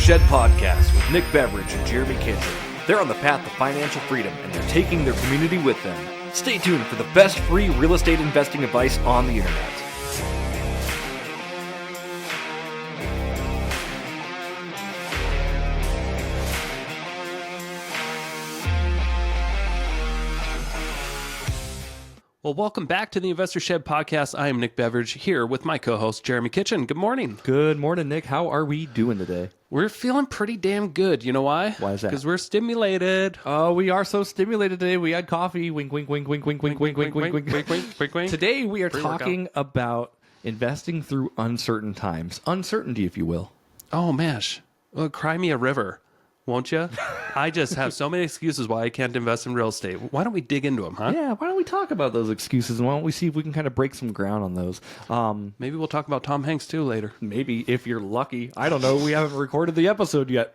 Shed Podcast with Nick Beveridge and Jeremy Kitchen. They're on the path to financial freedom and they're taking their community with them. Stay tuned for the best free real estate investing advice on the internet. Well, welcome back to the Investor Shed Podcast. I am Nick Beveridge here with my co-host, Jeremy Kitchen. Good morning. Good morning, Nick. How are we doing today? We're feeling pretty damn good. You know why? Why is that? Because we're stimulated. Oh, we are so stimulated today. We had coffee. Wink, wink, wink, wink, wink, wink, wink, wink, wink, wink, wink, wink, wink. Today we are talking about investing through uncertain times. Uncertainty, if you will. Oh, mash. Well, cry me a river, won't you? I just have so many excuses why I can't invest in real estate. Why don't we dig into them, huh? Yeah, why don't we talk about those excuses and why don't we see if we can kind of break some ground on those? Maybe we'll talk about Tom Hanks too later. Maybe if you're lucky. I don't know. We haven't recorded the episode yet.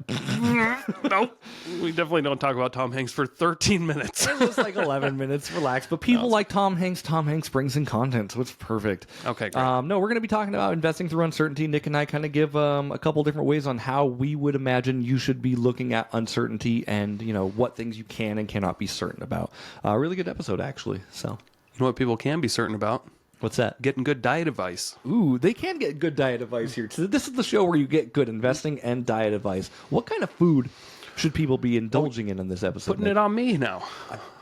Nope. We definitely don't talk about Tom Hanks for 13 minutes. It was like 11 minutes. Relax. But people like Tom Hanks. Tom Hanks brings in content, so it's perfect. Okay, great. No, we're going to be talking about investing through uncertainty. Nick and I kind of give a couple different ways on how we would imagine you should be looking at uncertainty and, you know, what things you can and cannot be certain about. Really good episode, actually. So, You know what people can be certain about? what's that? Getting good diet advice. Ooh, they can get good diet advice here. So this is the show where you get good investing and diet advice. What kind of food should people be indulging in this episode? Putting it on me now.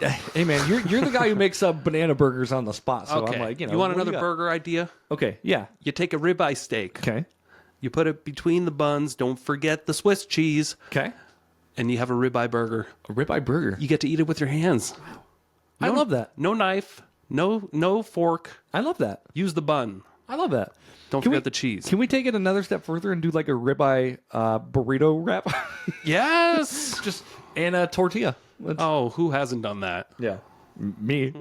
Hey man, you're the guy who makes up banana burgers on the spot. So Okay. I'm like, you want what do another got? burger idea? Okay, yeah. You take a ribeye steak. Okay. You put it between the buns. Don't forget the Swiss cheese. Okay. And you have a ribeye burger. A ribeye burger. You get to eat it with your hands. I love that. No knife. No fork. I love that. Use the bun. I love that. Don't Can forget we- the cheese. Can we take it another step further and do like a ribeye burrito wrap? Yes. Just and a tortilla. Oh, who hasn't done that? Yeah. Me.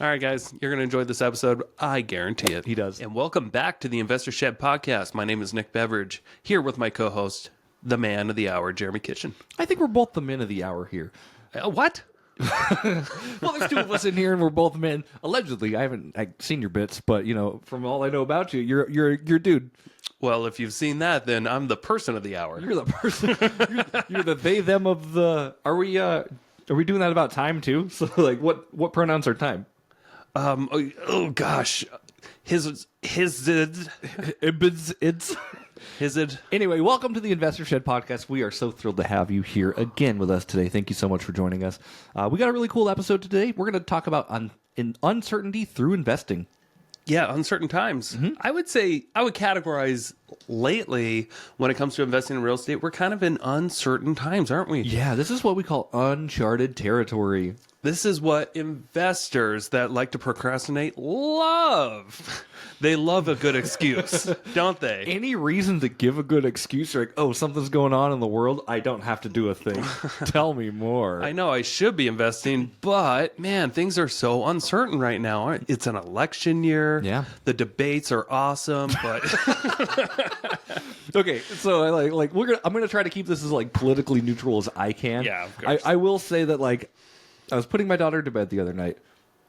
All right, guys, you're going to enjoy this episode. I guarantee it. He does. And welcome back to the Investor Shed Podcast. My name is Nick Beveridge, here with my co-host, the man of the hour, Jeremy Kitchen. I think we're both the men of the hour here. What? Well, there's two of us in here, and we're both men. Allegedly, I haven't seen your bits, but you know, from all I know about you, you're a dude. Well, if you've seen that, then I'm the person of the hour. You're the person. you're the they them of the. Are we doing that about time too? So like, what pronouns are time? Oh gosh, his Anyway, welcome to the Investor Shed Podcast. We are so thrilled to have you here again with us today. Thank you so much for joining us. We got a really cool episode today. We're going to talk about uncertainty through investing. Yeah, uncertain times. I would say I would categorize lately when it comes to investing in real estate, we're kind of in uncertain times, aren't we? Yeah, this is what we call uncharted territory. This is what investors that like to procrastinate love. They love a good excuse, don't they? Any reason to give a good excuse, like, oh, something's going on in the world, I don't have to do a thing. Tell me more. I know I should be investing, but man, things are so uncertain right now. It's an election year. Yeah. The debates are awesome, but Okay, so I'm gonna try to keep this as like politically neutral as I can. Yeah, of course. I will say that like I was putting my daughter to bed the other night,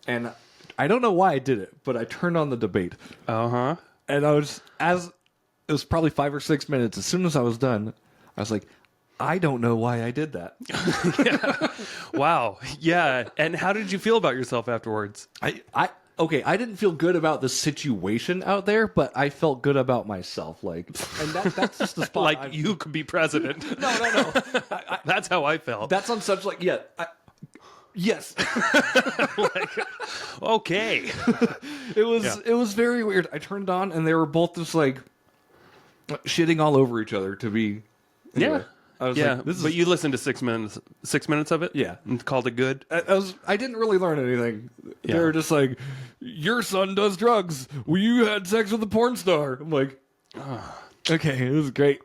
and I don't know why I did it, but I turned on the debate. uh-huh. And it was probably 5 or 6 minutes. As soon as I was done, I was like, I don't know why I did that. Wow. Yeah. And how did you feel about yourself afterwards? Okay, I didn't feel good about the situation out there, but I felt good about myself. Like, and that's just the spot. Like you could be president. No. That's how I felt. That's on such like yes. Okay. It was very weird. I turned on and they were both just like shitting all over each other. To be anyway, Yeah. I was Yeah. like, this is But you listened to 6 minutes. 6 minutes of it. Yeah. And called it good. I didn't really learn anything. Yeah. They were just like, your son does drugs. Well, you had sex with a porn star. I'm like, okay, this is great.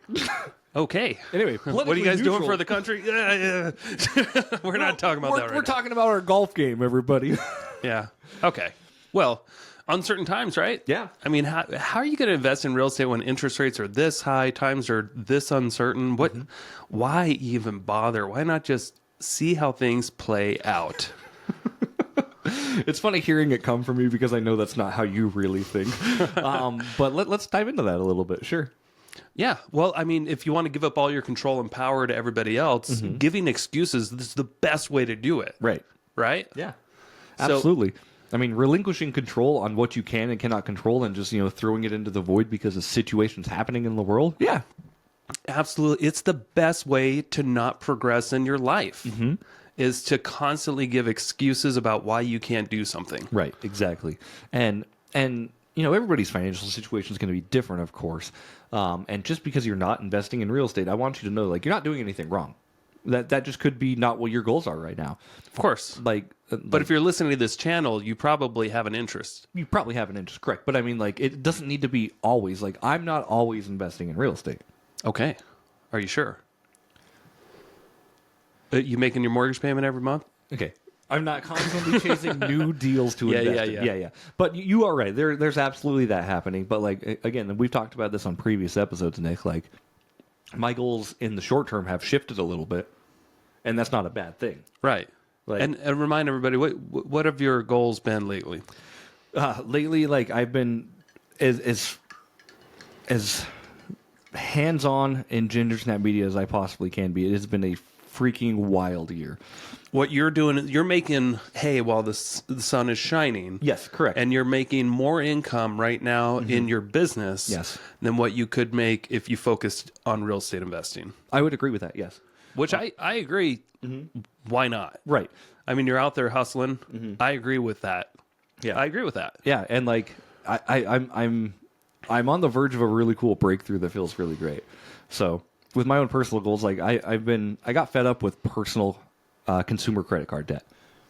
Okay. Anyway, What are you guys doing neutral. for the country? Yeah. We're not talking about that right We're talking about our golf game, everybody. now. Yeah. Okay. Well, uncertain times, right? Yeah. I mean, how are you going to invest in real estate when interest rates are this high, times are this uncertain? Why even bother? Why not just see how things play out? It's funny hearing it come from you because I know that's not how you really think. But let's dive into that a little bit. Sure. Yeah. Well, I mean, if you want to give up all your control and power to everybody else, giving excuses is the best way to do it. Right. Right? Yeah. So- Absolutely. I mean, relinquishing control on what you can and cannot control and just, throwing it into the void because of situations happening in the world. Yeah. Absolutely. It's the best way to not progress in your life is to constantly give excuses about why you can't do something. Right. Exactly. And everybody's financial situation is going to be different, of course. And just because you're not investing in real estate, I want you to know, like, you're not doing anything wrong. That just could be not what your goals are right now. Of course. But if you're listening to this channel, you probably have an interest. You probably have an interest, correct? But I mean, like, it doesn't need to be always. Like, I'm not always investing in real estate. Okay. Are you sure? You making your mortgage payment every month? Okay. I'm not constantly chasing new deals to invest in. Yeah. But you are right. There's absolutely that happening. But, like, again, we've talked about this on previous episodes, Nick. Like, my goals in the short term have shifted a little bit, and that's not a bad thing. Right. Like, and remind everybody, what have your goals been lately? Lately, like, I've been as hands-on in Ginger Snap Media as I possibly can be. It has been a freaking wild year. What you're doing, you're making hay while the sun is shining. Yes, correct. And you're making more income right now in your business Yes. than what you could make if you focused on real estate investing. I would agree with that, yes. Which I agree. Why not? Right. I mean, you're out there hustling. I agree with that. Yeah. I agree with that. Yeah, and like I'm on the verge of a really cool breakthrough that feels really great. So with my own personal goals, like I got fed up with personal consumer credit card debt.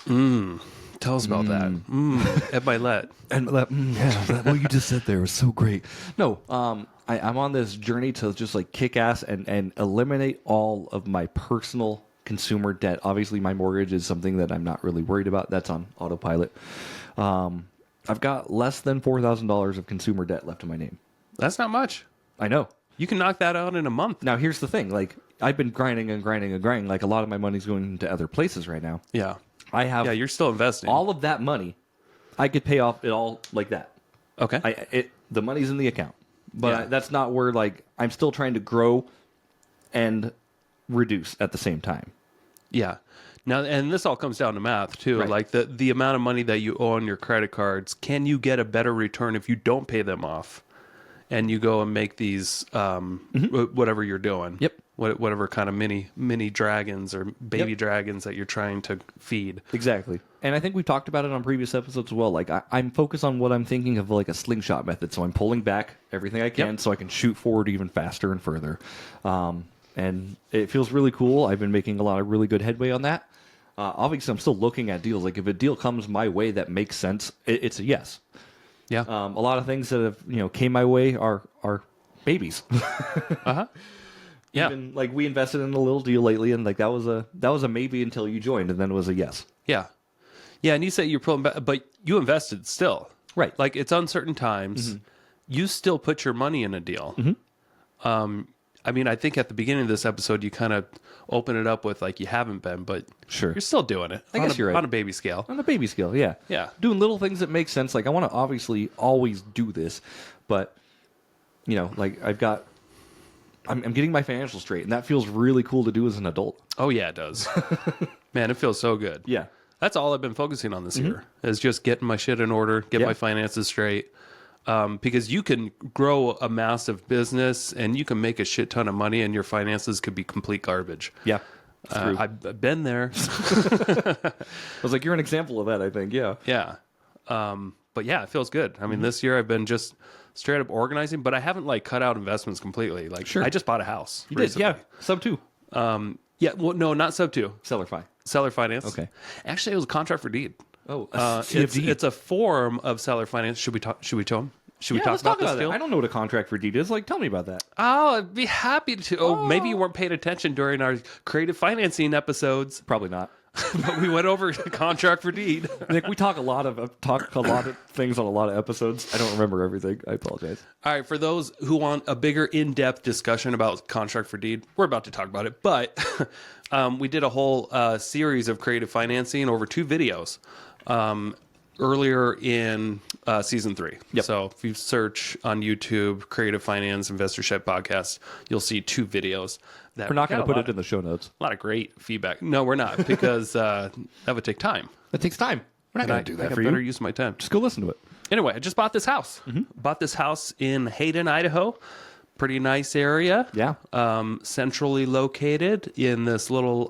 Tell us about that. At my let. And what you just said there was so great. No, I'm on this journey to just like kick ass and eliminate all of my personal consumer debt. Obviously, my mortgage is something that I'm not really worried about. That's on autopilot. I've got less than $4,000 of consumer debt left in my name. That's not much. I know. You can knock that out in a month. Now, here's the thing. Like, I've been grinding and grinding and grinding. Like, a lot of my money's going into other places right now. Yeah. I have You're still investing. all of that money. I could pay off it all like that. Okay. The money's in the account, but Yeah. that's not where, like, I'm still trying to grow and reduce at the same time. Yeah. Now, and this all comes down to math too. Right. Like the amount of money that you owe on your credit cards, can you get a better return if you don't pay them off, and you go and make these whatever you're doing? Yep. Whatever kind of mini dragons or baby dragons that you're trying to feed. Exactly. And I think we've talked about it on previous episodes as well. Like, I'm focused on what I'm thinking of, like a slingshot method. So I'm pulling back everything I can so I can shoot forward even faster and further. And it feels really cool. I've been making a lot of really good headway on that. Obviously, I'm still looking at deals. Like, if a deal comes my way that makes sense, it's a yes. Yeah. A lot of things that have came my way are babies. Yeah. Even, like, we invested in a little deal lately, and like that was a maybe until you joined, and then it was a yes. Yeah. Yeah. And you say you're pulling back, but you invested still. Right. Like, it's uncertain times. You still put your money in a deal. I mean, I think at the beginning of this episode, you kind of open it up with like you haven't been, but Sure. you're still doing it. I guess you're right. On a baby scale. On a baby scale, yeah. Yeah. Doing little things that make sense. Like, I want to obviously always do this, but, like, I'm getting my financials straight, and that feels really cool to do as an adult. Oh, yeah, it does. Man, it feels so good. Yeah. That's all I've been focusing on this year is just getting my shit in order, get my finances straight. Because you can grow a massive business and you can make a shit ton of money and your finances could be complete garbage. Yeah. I've been there. I was like, you're an example of that, I think. Yeah. Yeah. But yeah, it feels good. I mean, this year I've been just straight up organizing, but I haven't like cut out investments completely. Like, Sure. I just bought a house. You did, yeah. Sub 2. Yeah. Well, no, not sub 2. Seller Fi. Seller finance. Okay. Actually, it was a contract for deed. Oh, It's a form of seller finance. Should we talk to him? Should we talk let's about this that. deal? I don't know what a contract for deed is. Like, tell me about that. Oh, I'd be happy to. Oh, maybe you weren't paying attention during our creative financing episodes, Probably not. but we went over contract for deed. Nick, we talk a lot of things on a lot of episodes. I don't remember everything. I apologize. All right, for those who want a bigger, in-depth discussion about contract for deed, we're about to talk about it. But we did a whole series of creative financing over 2 videos. earlier in season 3. Yep. So if you search on YouTube, Creative Finance Investor Shed Podcast, you'll see 2 videos. That We're not going got to put a it in the show notes. lot of great feedback. No, we're not, because that would take time. It takes time. We're not going to do that I for better you. use my time. Just go listen to it. Anyway, I just bought this house. Bought this house in Hayden, Idaho. Pretty nice area. Yeah. Centrally located in this little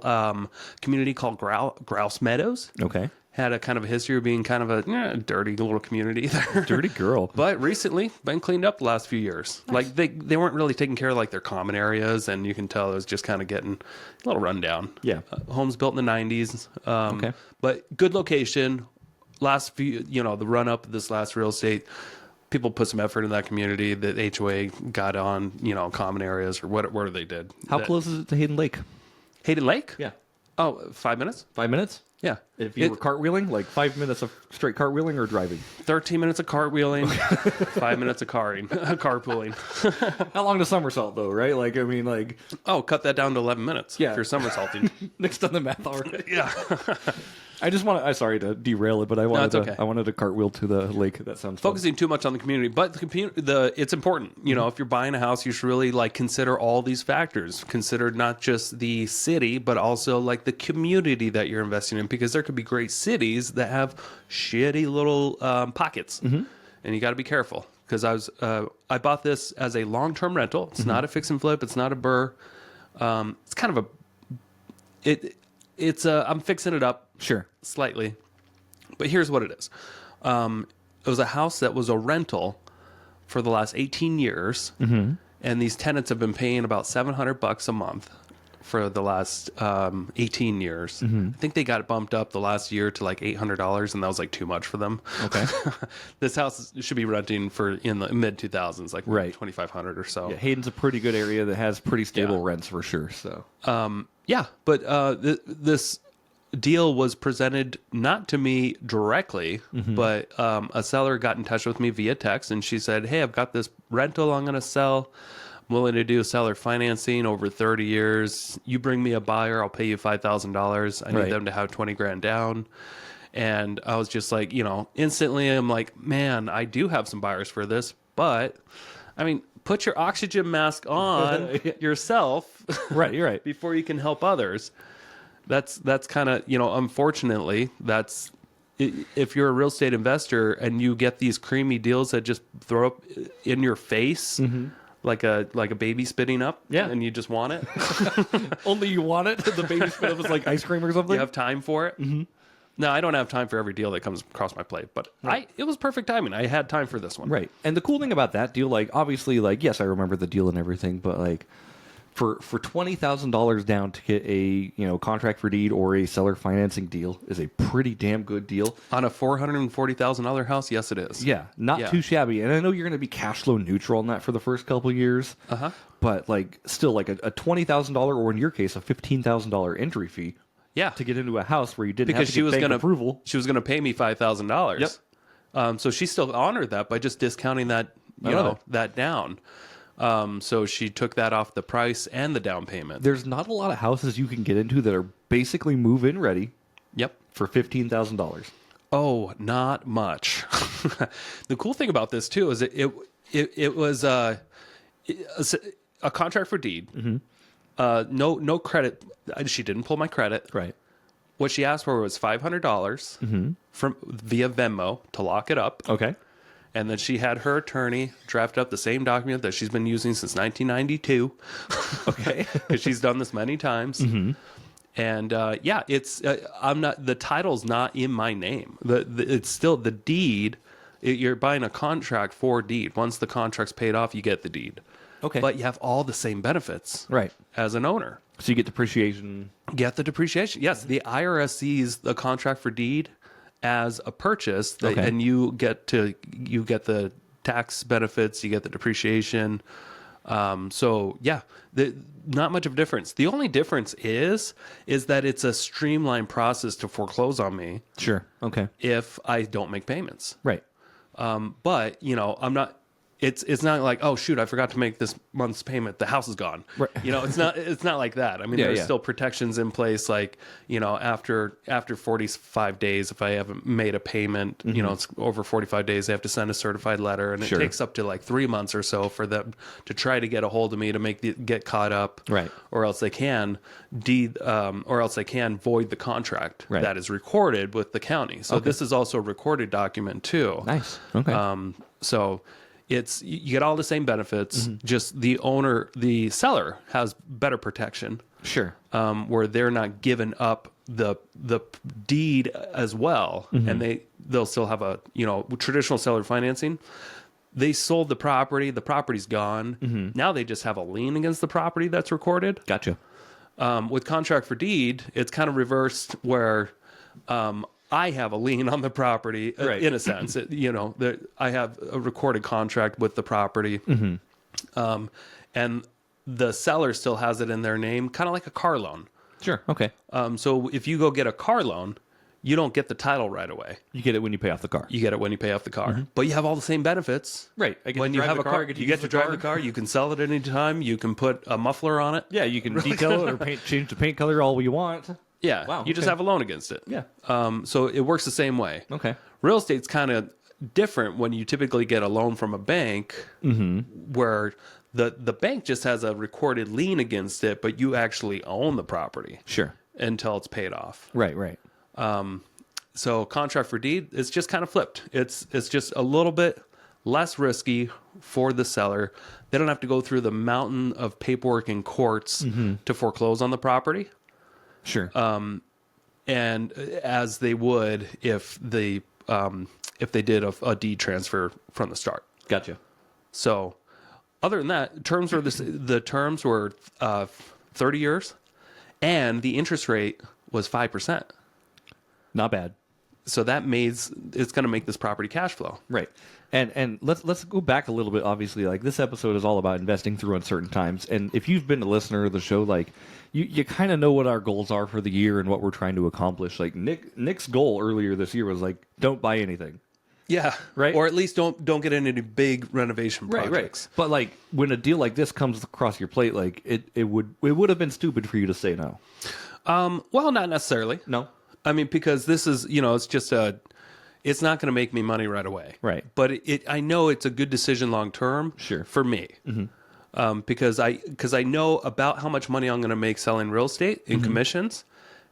community called Grouse Meadows. Okay. Had a kind of a history of being kind of a dirty little community there. Dirty girl. But recently been cleaned up the last few years. Nice. Like they weren't really taking care of like their common areas, and you can tell it was just kind of getting a little rundown. Yeah. Homes built in the 90s. Okay. But good location. Last few, the run up of this last real estate, people put some effort in that community. The HOA got on, common areas or whatever they did. How close is it to Hayden Lake? Hayden Lake? Yeah. Oh, 5 minutes? 5 minutes? Yeah. If you were cartwheeling, like 5 minutes of straight cartwheeling or driving? 13 minutes of cartwheeling, 5 minutes of carpooling. How long to somersault, though, right? Like, I mean, like... Oh, cut that down to 11 minutes. Yeah. If you're somersaulting. Nick's done the math already. Yeah. I just want to... I'm sorry to derail it, but I wanted, it's okay. I wanted to cartwheel to the lake. That sounds fun. Focusing too much on the community, but it's important. If you're buying a house, you should really consider all these factors. Consider not just the city, but also the community that you're investing in, because there could be great cities that have shitty little pockets, and you got to be careful. Because I bought this as a long-term rental. It's not a fix and flip. It's not a burr. It's kind of I'm fixing it up. Sure. Slightly. But here's what it is. It was a house that was a rental for the last 18 years. And these tenants have been paying about $700 a month for the last 18 years. I think they got it bumped up the last year to $800, and that was too much for them. Okay. This house should be renting for in the mid 2000s, right. 2,500 or so. Yeah, Hayden's a pretty good area that has pretty stable rents for sure. So. But this deal was presented not to me directly, but a seller got in touch with me via text, and she said, "Hey, I've got this rental I'm going to sell. I'm willing to do seller financing over 30 years. You bring me a buyer, I'll pay you $5,000. I need them to have 20 grand down." And I was just instantly I'm like, man, I do have some buyers for this, but I mean, put your oxygen mask on yourself. Right, you're right. Before you can help others. That's kind of, unfortunately, that's if you're a real estate investor and you get these creamy deals that just throw up in your face like a baby spitting up, and you just want it. Only you want it? The baby spit up is like ice cream or something? You have time for it? No, I don't have time for every deal that comes across my plate, but it was perfect timing. I had time for this one. Right. And the cool thing about that deal, obviously, yes, I remember the deal and everything, but for $20,000 down to get a contract for deed or a seller financing deal is a pretty damn good deal on a $440,000 house. Yes, it is. Yeah, not too shabby. And I know you're going to be cash flow neutral on that for the first couple of years. But still, a $20,000 or in your case a $15,000 entry fee. Yeah, to get into a house where you didn't have to she was bank approval. She was going to pay me $5,000. Yep. So she still honored that by just discounting that that down. So she took that off the price and the down payment. There's not a lot of houses you can get into that are basically move-in ready. Yep. For $15,000. Oh, not much. The cool thing about this too is it was a contract for deed. No credit. She didn't pull my credit. Right. What she asked for was $500 from via Venmo to lock it up. Okay. And then she had her attorney draft up the same document that she's been using since 1992. Okay. Because she's done this many times. And it's I'm not, the title's not in my name. It's still the deed. You're buying a contract for deed. Once the contract's paid off, you get the deed. Okay. But you have all the same benefits. Right. As an owner. So you get depreciation. Get the depreciation. Yes. The IRS sees the contract for deed as a purchase, and you get the tax benefits, you get the depreciation. So yeah, not much of a difference. The only difference is that it's a streamlined process to foreclose on me. Sure. Okay. If I don't make payments. Right. But I'm not. it's not like, oh shoot, I forgot to make this month's payment, the house is gone. Right. It's not like that. I mean, there's still protections in place, like, after 45 days, if I haven't made a payment, it's over 45 days, they have to send a certified letter, and it takes up to like 3 months or so for them to try to get a hold of me to get caught up, right? Or else they can void the contract that is recorded with the county. So this is also a recorded document too. Nice. Okay. So you get all the same benefits, just the seller has better protection. Sure. Where they're not giving up the deed as well, and they'll still have a traditional seller financing. They sold the property's gone. Now they just have a lien against the property that's recorded. Gotcha. With contract for deed, it's kind of reversed where I have a lien on the property in a sense. I have a recorded contract with the property, and the seller still has it in their name, kind of like a car loan. Sure. Okay. So if you go get a car loan, you don't get the title right away. You get it when you pay off the car. You get it when you pay off the car, but you have all the same benefits. Right. When you have a car, you get to drive the car. You can sell it at any time. You can put a muffler on it. Yeah, you can detail it or change the paint color all you want. Yeah. Wow. You just have a loan against it. Yeah. So it works the same way. Okay. Real estate's kind of different when you typically get a loan from a bank, where the bank just has a recorded lien against it, but you actually own the property. Sure. Until it's paid off. Right. Right. So contract for deed, it's just kind of flipped. It's just a little bit less risky for the seller. They don't have to go through the mountain of paperwork in courts to foreclose on the property. Sure. And as they would if they did a deed transfer from the start. Gotcha. So other than that, the terms were 30 years, and the interest rate was 5%. Not bad. So it's going to make this property cash flow. Right. And let's go back a little bit. Obviously, like, this episode is all about investing through uncertain times. And if you've been a listener of the show, like, you kind of know what our goals are for the year and what we're trying to accomplish. Like, Nick's goal earlier this year was like, don't buy anything. Yeah. Right. Or at least don't get into any big renovation projects. Right. But like, when a deal like this comes across your plate, like, it would have been stupid for you to say no. Well, not necessarily. No. I mean, because this is, it's not going to make me money right away. Right. But I know it's a good decision long term. Sure. For me. Because I know about how much money I'm going to make selling real estate in commissions,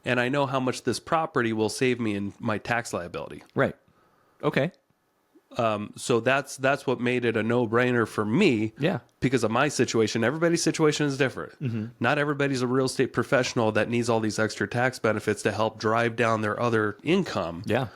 and I know how much this property will save me in my tax liability. Right. Okay. So that's what made it a no-brainer for me. Yeah. Because of my situation. Everybody's situation is different. Not everybody's a real estate professional that needs all these extra tax benefits to help drive down their other income. Yeah.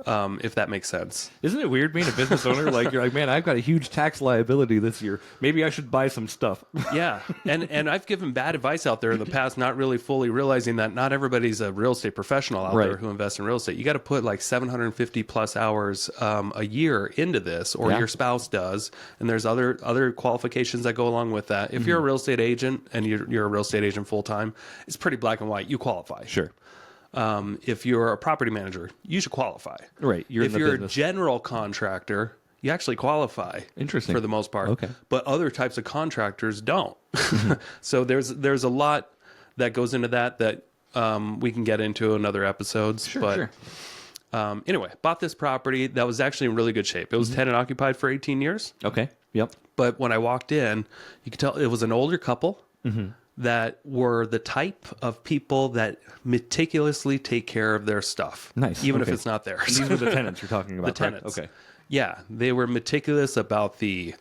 If that makes sense. Isn't it weird being a business owner? Like, you're like, man, I've got a huge tax liability this year. Maybe I should buy some stuff. Yeah. And I've given bad advice out there in the past, not really fully realizing that not everybody's a real estate professional out there who invests in real estate. You got to put like 750 plus hours a year into this, or your spouse does. And there's other qualifications that go along with that. If you're a real estate agent and you're a real estate agent full time, it's pretty black and white. You qualify. Sure. If you're a property manager, you should qualify. Right. If you're a general contractor, you actually qualify. Interesting. For the most part. Okay. But other types of contractors don't. So there's a lot that goes into that we can get into in other episodes. Sure. Anyway, bought this property that was actually in really good shape. It was tenant occupied for 18 years. Okay. Yep. But when I walked in, you could tell it was an older couple. That were the type of people that meticulously take care of their stuff. Nice. Even if it's not theirs. These are the tenants you're talking about. The tenants. Okay. Yeah. They were meticulous about the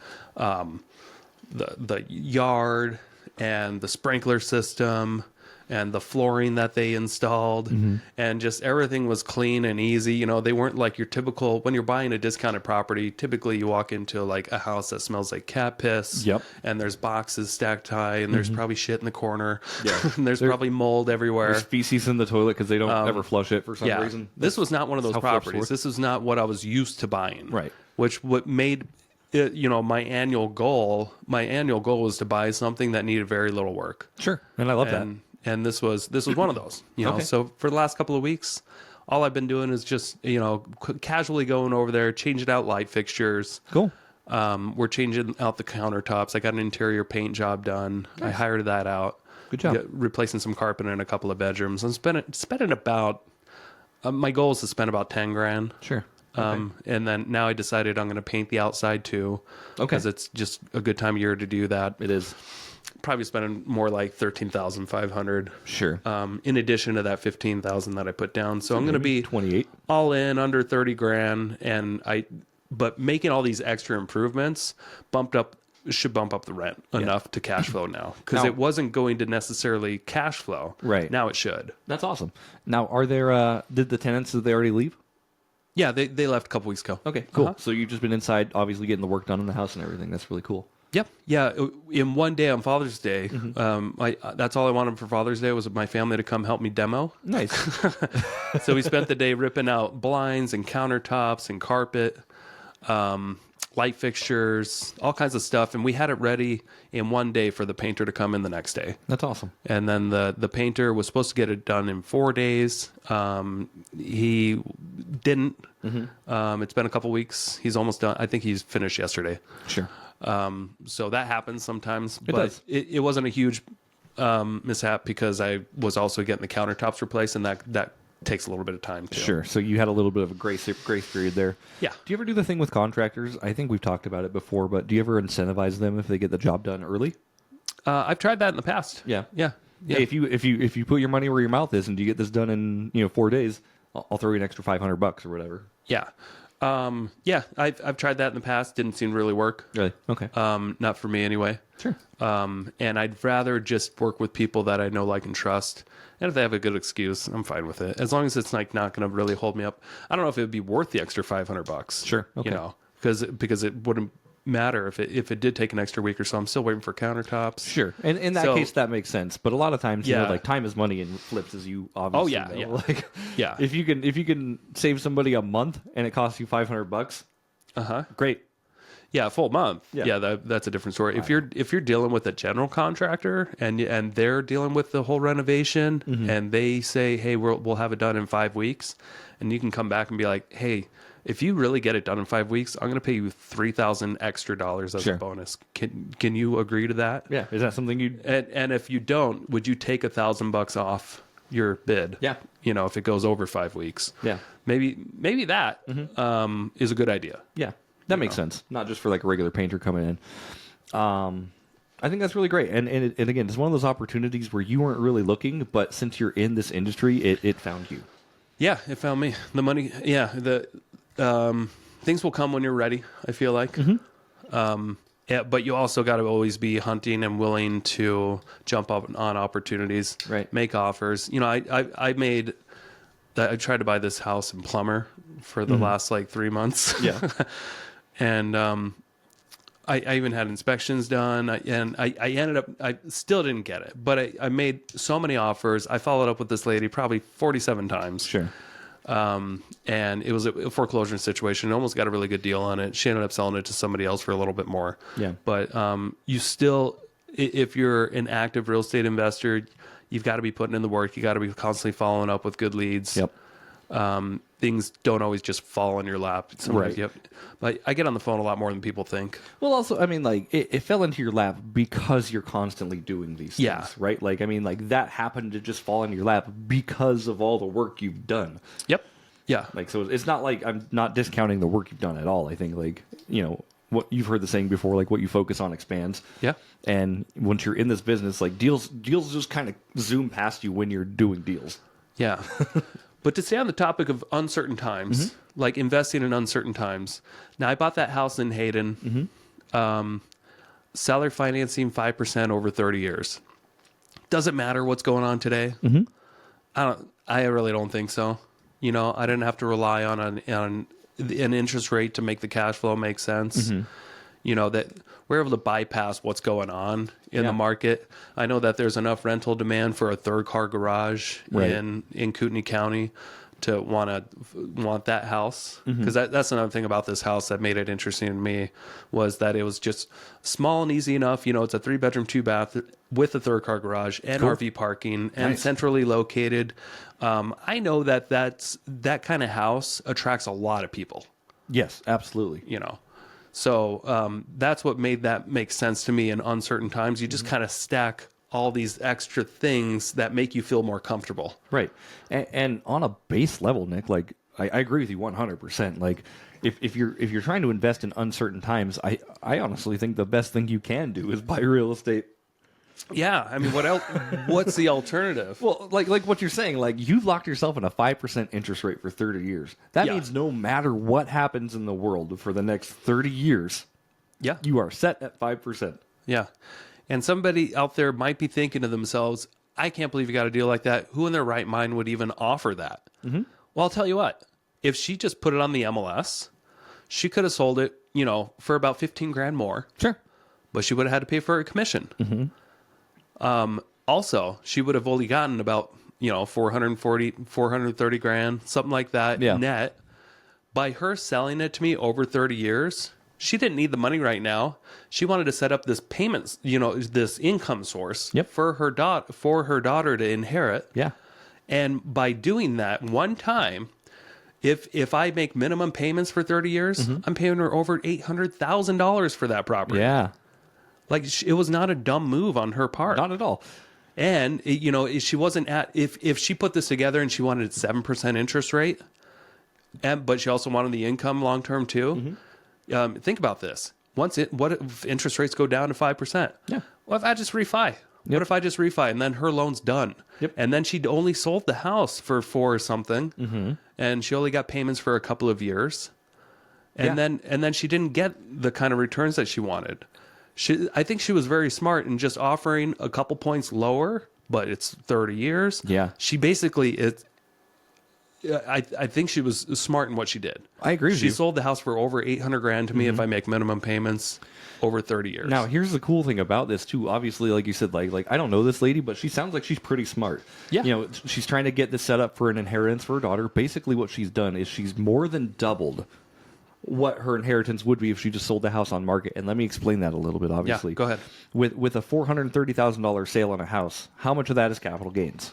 yard and the sprinkler system and the flooring that they installed, and just everything was clean and easy. They weren't like your typical, when you're buying a discounted property, typically you walk into like a house that smells like cat piss. Yep. And there's boxes stacked high, and there's probably shit in the corner. Yeah. And there's probably mold everywhere. There's feces in the toilet because they don't ever flush it for some reason. This was not one of those properties. This was not what I was used to buying. Right. What made it, my annual goal was to buy something that needed very little work. Sure. And I love that. And this was one of those, Okay. So for the last couple of weeks, all I've been doing is just, casually going over there, changing out light fixtures. Cool. We're changing out the countertops. I got an interior paint job done. Nice. I hired that out. Good job. Replacing some carpet in a couple of bedrooms. I'm spending about, my goal is to spend about 10 grand. Sure. Okay. And then now I decided I'm going to paint the outside too. Okay. Because it's just a good time of year to do that. It is. Probably spending more like 13,500. Sure. In addition to that 15,000 that I put down. So I'm going to be 28 all in under 30 grand. But making all these extra improvements should bump up the rent enough to cash flow now, because it wasn't going to necessarily cash flow. Right. Now it should. That's awesome. Now, are there, did the tenants, did they already leave? Yeah, they left a couple weeks ago. Okay, cool. So you've just been inside, obviously getting the work done in the house and everything. That's really cool. Yep. Yeah. In one day on Father's Day, that's all I wanted for Father's Day was my family to come help me demo. Nice. So we spent the day ripping out blinds and countertops and carpet, light fixtures, all kinds of stuff. And we had it ready in one day for the painter to come in the next day. That's awesome. And then the painter was supposed to get it done in 4 days. He didn't. It's been a couple weeks. He's almost done. I think he's finished yesterday. Sure. So that happens sometimes, It but does. It wasn't a huge mishap because I was also getting the countertops replaced, and that takes a little bit of time too. Sure. So you had a little bit of a grace period there. Yeah. Do you ever do the thing with contractors? I think we've talked about it before, but do you ever incentivize them if they get the job done early? I've tried that in the past. Yeah. Yeah. Hey, if you put your money where your mouth is and you get this done in 4 days, I'll throw you an extra $500 or whatever. Yeah. I've tried that in the past. Didn't seem to really work. Really? Okay. Not for me anyway. Sure. And I'd rather just work with people that I know, like, and trust. And if they have a good excuse, I'm fine with it. As long as it's like not going to really hold me up. I don't know if it would be worth the extra $500. Sure. Okay. Because it wouldn't matter if it did take an extra week or so. I'm still waiting for countertops. Sure. And in that case, that makes sense. But a lot of times, like, time is money and flips, as you obviously know. Yeah. Like, yeah. If you can save somebody a month and it costs you $500, great. Yeah, a full month. Yeah. Yeah, that's a different story. Right. If you're dealing with a general contractor and they're dealing with the whole renovation and they say, hey, we'll have it done in 5 weeks, and you can come back and be like, hey, if you really get it done in 5 weeks, I'm going to pay you $3,000 extra as a bonus. Can you agree to that? Yeah. Is that something you? And if you don't, would you take $1,000 off your bid? Yeah. If it goes over 5 weeks. Yeah. Maybe that is a good idea. Yeah. That makes sense. Not just for like a regular painter coming in. I think that's really great. And again, it's one of those opportunities where you weren't really looking, but since you're in this industry, it found you. Yeah, it found me. The money, things will come when you're ready, I feel like. But you also got to always be hunting and willing to jump up on opportunities, right? Make offers. I tried to buy this house in Plummer for the last like 3 months. Yeah. And I even had inspections done, and I ended up, I still didn't get it, but I made so many offers. I followed up with this lady probably 47 times. Sure. And it was a foreclosure situation. I almost got a really good deal on it. She ended up selling it to somebody else for a little bit more. Yeah. But you still, if you're an active real estate investor, you've got to be putting in the work. You got to be constantly following up with good leads. Yep. Things don't always just fall in your lap. Sometimes right. But I get on the phone a lot more than people think. Well, also, I mean, like, it fell into your lap because you're constantly doing these things, yeah. right? Like, I mean, like, that happened to just fall into your lap because of all the work you've done. Yep. Yeah. Like, so it's not like I'm not discounting the work you've done at all. I think, like, what you've heard the saying before, like, what you focus on expands. Yeah. And once you're in this business, like, deals just kind of zoom past you when you're doing deals. Yeah. But to stay on the topic of uncertain times, like investing in uncertain times. Now, I bought that house in Hayden, seller financing 5% over 30 years. Does it matter what's going on today? I really don't think so. I didn't have to rely on an interest rate to make the cash flow make sense. That we're able to bypass what's going on in the market. I know that there's enough rental demand for a third car garage in Kootenai County to want that house. Because that's another thing about this house that made it interesting to me, was that it was just small and easy enough. It's a 3-bedroom, 2-bath with a third car garage and RV parking and centrally located. I know that kind of house attracts a lot of people. Yes, absolutely. So that's what made that make sense to me in uncertain times. You just Mm-hmm. kind of stack all these extra things that make you feel more comfortable. Right. And on a base level, Nick, like I agree with you 100%. Like if you're trying to invest in uncertain times, I honestly think the best thing you can do is buy real estate. Yeah, I mean, what else? What's the alternative? Well, like what you're saying, like you've locked yourself in a 5% interest rate for 30 years. That Yeah. means no matter what happens in the world for the next 30 years, Yeah, you are set at 5%. yeah. And somebody out there might be thinking to themselves, "I can't believe you got a deal like that. Who in their right mind would even offer that?" Mm-hmm. Well, I'll tell you what. If she just put it on the MLS, she could have sold it, for about 15 grand more. Sure. But she would have had to pay for a commission. Mm-hmm. Also, she would have only gotten about, 430 grand, something like that net. By her selling it to me over 30 years, she didn't need the money right now. She wanted to set up this payments, this income source for her daughter to inherit. Yeah. And by doing that one time, if I make minimum payments for 30 years, I'm paying her over $800,000 for that property. Yeah. Like it was not a dumb move on her part. Not at all. And she wasn't if she put this together and she wanted 7% interest rate, but she also wanted the income long term too. Think about this. What if interest rates go down to 5%? Yeah. What if I just refi? What if I just refi and then her loan's done? Yep. And then she'd only sold the house for 4 or something, and she only got payments for a couple of years, and then she didn't get the kind of returns that she wanted. I think she was very smart in just offering a couple points lower, but it's 30 years. Yeah. She basically I think she was smart in what she did. I agree with She you. sold the house for over 800 grand to me if I make minimum payments over 30 years. Now, here's the cool thing about this too. Obviously, like you said, like I don't know this lady, but she sounds like she's pretty smart. Yeah. She's trying to get this set up for an inheritance for her daughter. Basically, what she's done is she's more than doubled what her inheritance would be if she just sold the house on market. And let me explain that a little bit. Obviously, go ahead. With a $430,000 sale on a house, how much of that is capital gains?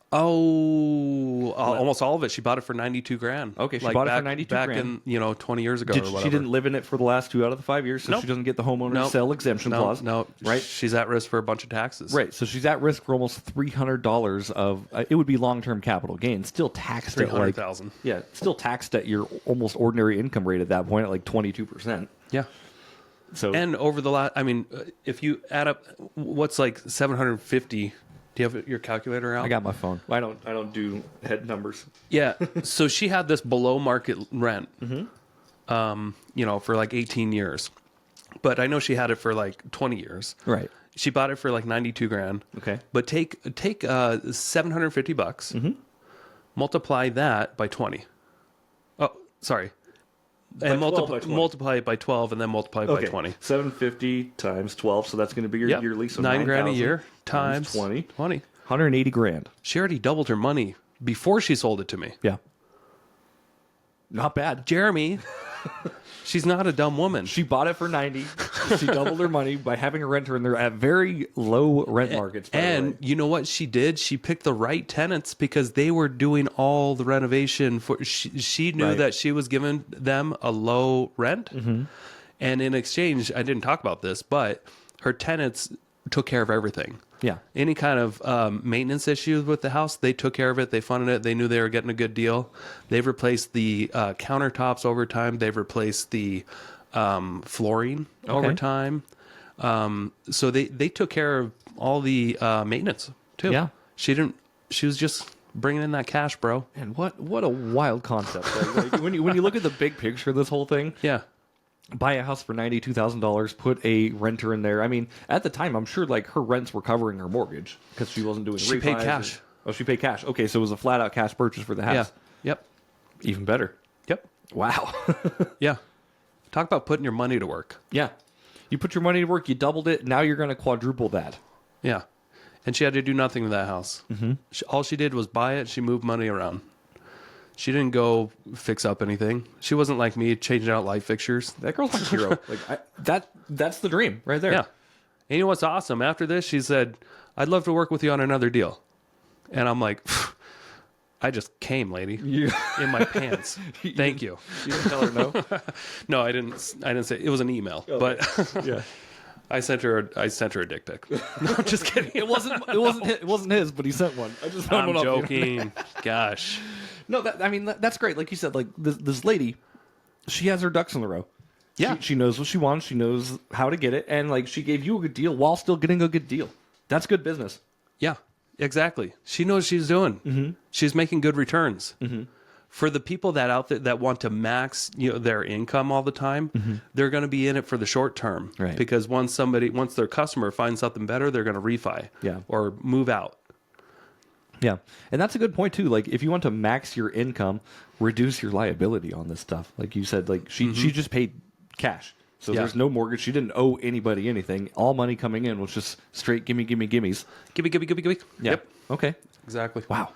Almost all of it. She bought it for 92 grand. Okay, she bought it for 92 back grand. in 20 years ago or whatever. She didn't live in it for the last 2 out of the 5 years, so Nope. she doesn't get the homeowner Nope. sale exemption clause. No, right? She's at risk for a bunch of taxes. Right, so she's at risk for almost $300 of it would be long-term capital gain, still taxed at like 300,000. still taxed at your almost ordinary income rate at that point at like 22%. Yeah. So And over the last, if you add up, what's like 750? Do you have your calculator out? I got my phone. I don't do head numbers. Yeah. So she had this below market rent, for like 18 years, but I know she had it for like 20 years. Right. She bought it for like 92 grand. Okay. But take $750, multiply that by 20. Oh, sorry. And 12 by 20. multiply it by 12 and then multiply it by 20. 750 times 12, so that's going to be your Yep. yearly. So $9 grand a 9,000 year times 20. 20. 180 grand. She already doubled her money before she sold it to me. Yeah. Not bad. Jeremy, she's not a dumb woman. She bought it for 90. She doubled her money by having a renter in there at very low rent markets. By the way. And you know what she did? She picked the right tenants because they were doing all the renovation. She knew Right. that she was giving them a low rent. And in exchange, I didn't talk about this, but her tenants took care of everything. Yeah. Any kind of maintenance issues with the house, they took care of it. They funded it. They knew they were getting a good deal. They've replaced the countertops over time. They've replaced the flooring over time. So they took care of all the maintenance too. Yeah. She was just bringing in that cash, bro. And what a wild concept. Like, when you look at the big picture of this whole thing, Yeah. buy a house for $92,000, put a renter in there. I mean, at the time, I'm sure like her rents were covering her mortgage because she wasn't doing. She paid refis cash. She paid cash. Okay, so it was a flat out cash purchase for the house. Yeah. Yep. Even better. Yep. Wow. Yeah. Talk about putting your money to work. Yeah. You put your money to work. You doubled it. Now you're going to quadruple that. Yeah. And she had to do nothing to that house. Mm-hmm. All she did was buy it. She moved money around. She didn't go fix up anything. She wasn't like me, changing out light fixtures. That girl's like a hero. That's the dream right there. Yeah. And you know what's awesome? After this, she said, I'd love to work with you on another deal. And I'm like, I just came, lady, You, in my pants. Thank you. you didn't tell her no? No, I didn't say it was an email, but Yeah. I sent her a dick pic. No, I'm just kidding. It wasn't his, but he sent one. I just found I'm one off the joking. Gosh. No, that's great. Like you said, like this lady, she has her ducks in a row. Yeah. She knows what she wants. She knows how to get it, and like she gave you a good deal while still getting a good deal. That's good business. Yeah, exactly. She knows what she's doing. Mm-hmm. She's making good returns. Mm-hmm. For the people that out there that want to max, their income all the time, they're going to be in it for the short term. Right. Because once their customer finds something better, they're going to refi. Yeah. Or move out. Yeah, and that's a good point too. Like if you want to max your income, reduce your liability on this stuff. Like you said, like she just paid cash. So Yeah. there's no mortgage. She didn't owe anybody anything. All money coming in was just straight gimmies. Gimme. Yeah. Yep. Okay. Exactly. Wow.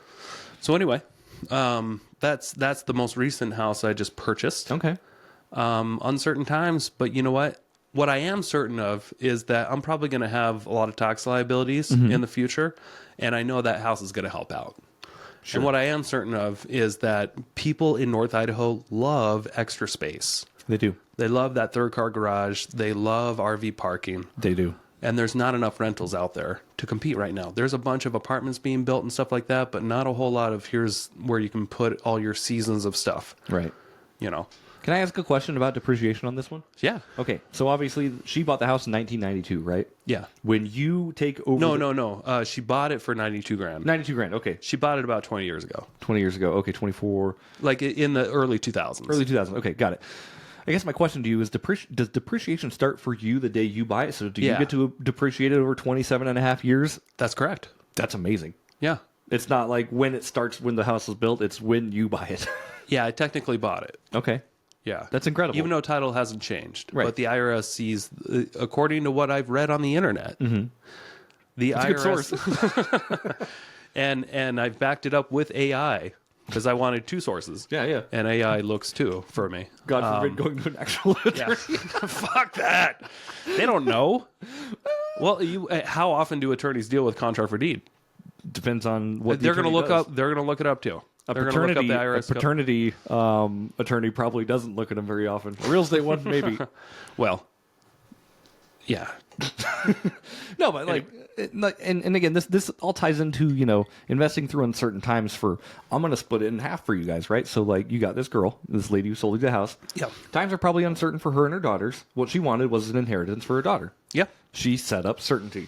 So anyway, that's the most recent house I just purchased. Okay. Uncertain times, but you know what? What I am certain of is that I'm probably going to have a lot of tax liabilities in the future, and I know that house is going to help out. Sure. And what I am certain of is that people in North Idaho love extra space. They do. They love that third car garage. They love RV parking. They do. And there's not enough rentals out there to compete right now. There's a bunch of apartments being built and stuff like that, but not a whole lot of here's where you can put all your seasons of stuff. Right. Can I ask a question about depreciation on this one? Yeah. Okay. So obviously she bought the house in 1992, right? Yeah. When you take over... No. She bought it for 92 grand. 92 grand. Okay. She bought it about 20 years ago. 20 years ago. Okay. 24... Like in the early 2000s. Early 2000s. Okay. Got it. I guess my question to you is, does depreciation start for you the day you buy it? So do you get to depreciate it over 27 and a half years? That's correct. That's amazing. Yeah. It's not like when it starts, when the house is built. It's when you buy it. Yeah, I technically bought it. Okay. Yeah. That's incredible. Even though title hasn't changed. Right. But the IRS sees, according to what I've read on the internet, the That's IRS... a good source. and I've backed it up with AI because I wanted two sources. Yeah. And AI looks too for me. God forbid going to an actual attorney. Yeah. Fuck that. They don't know. Well, how often do attorneys deal with contract for deed? Depends on what They're going to look up. They're going to look it up too. They're going to look up the IRS. A paternity attorney probably doesn't look at them very often. A real estate one, maybe. Well, yeah. No, but and again, this all ties into investing through uncertain times. I'm going to split it in half for you guys, right? So like you got this lady who sold you the house. Yeah. Times are probably uncertain for her and her daughters. What she wanted was an inheritance for her daughter. Yeah. She set up certainty.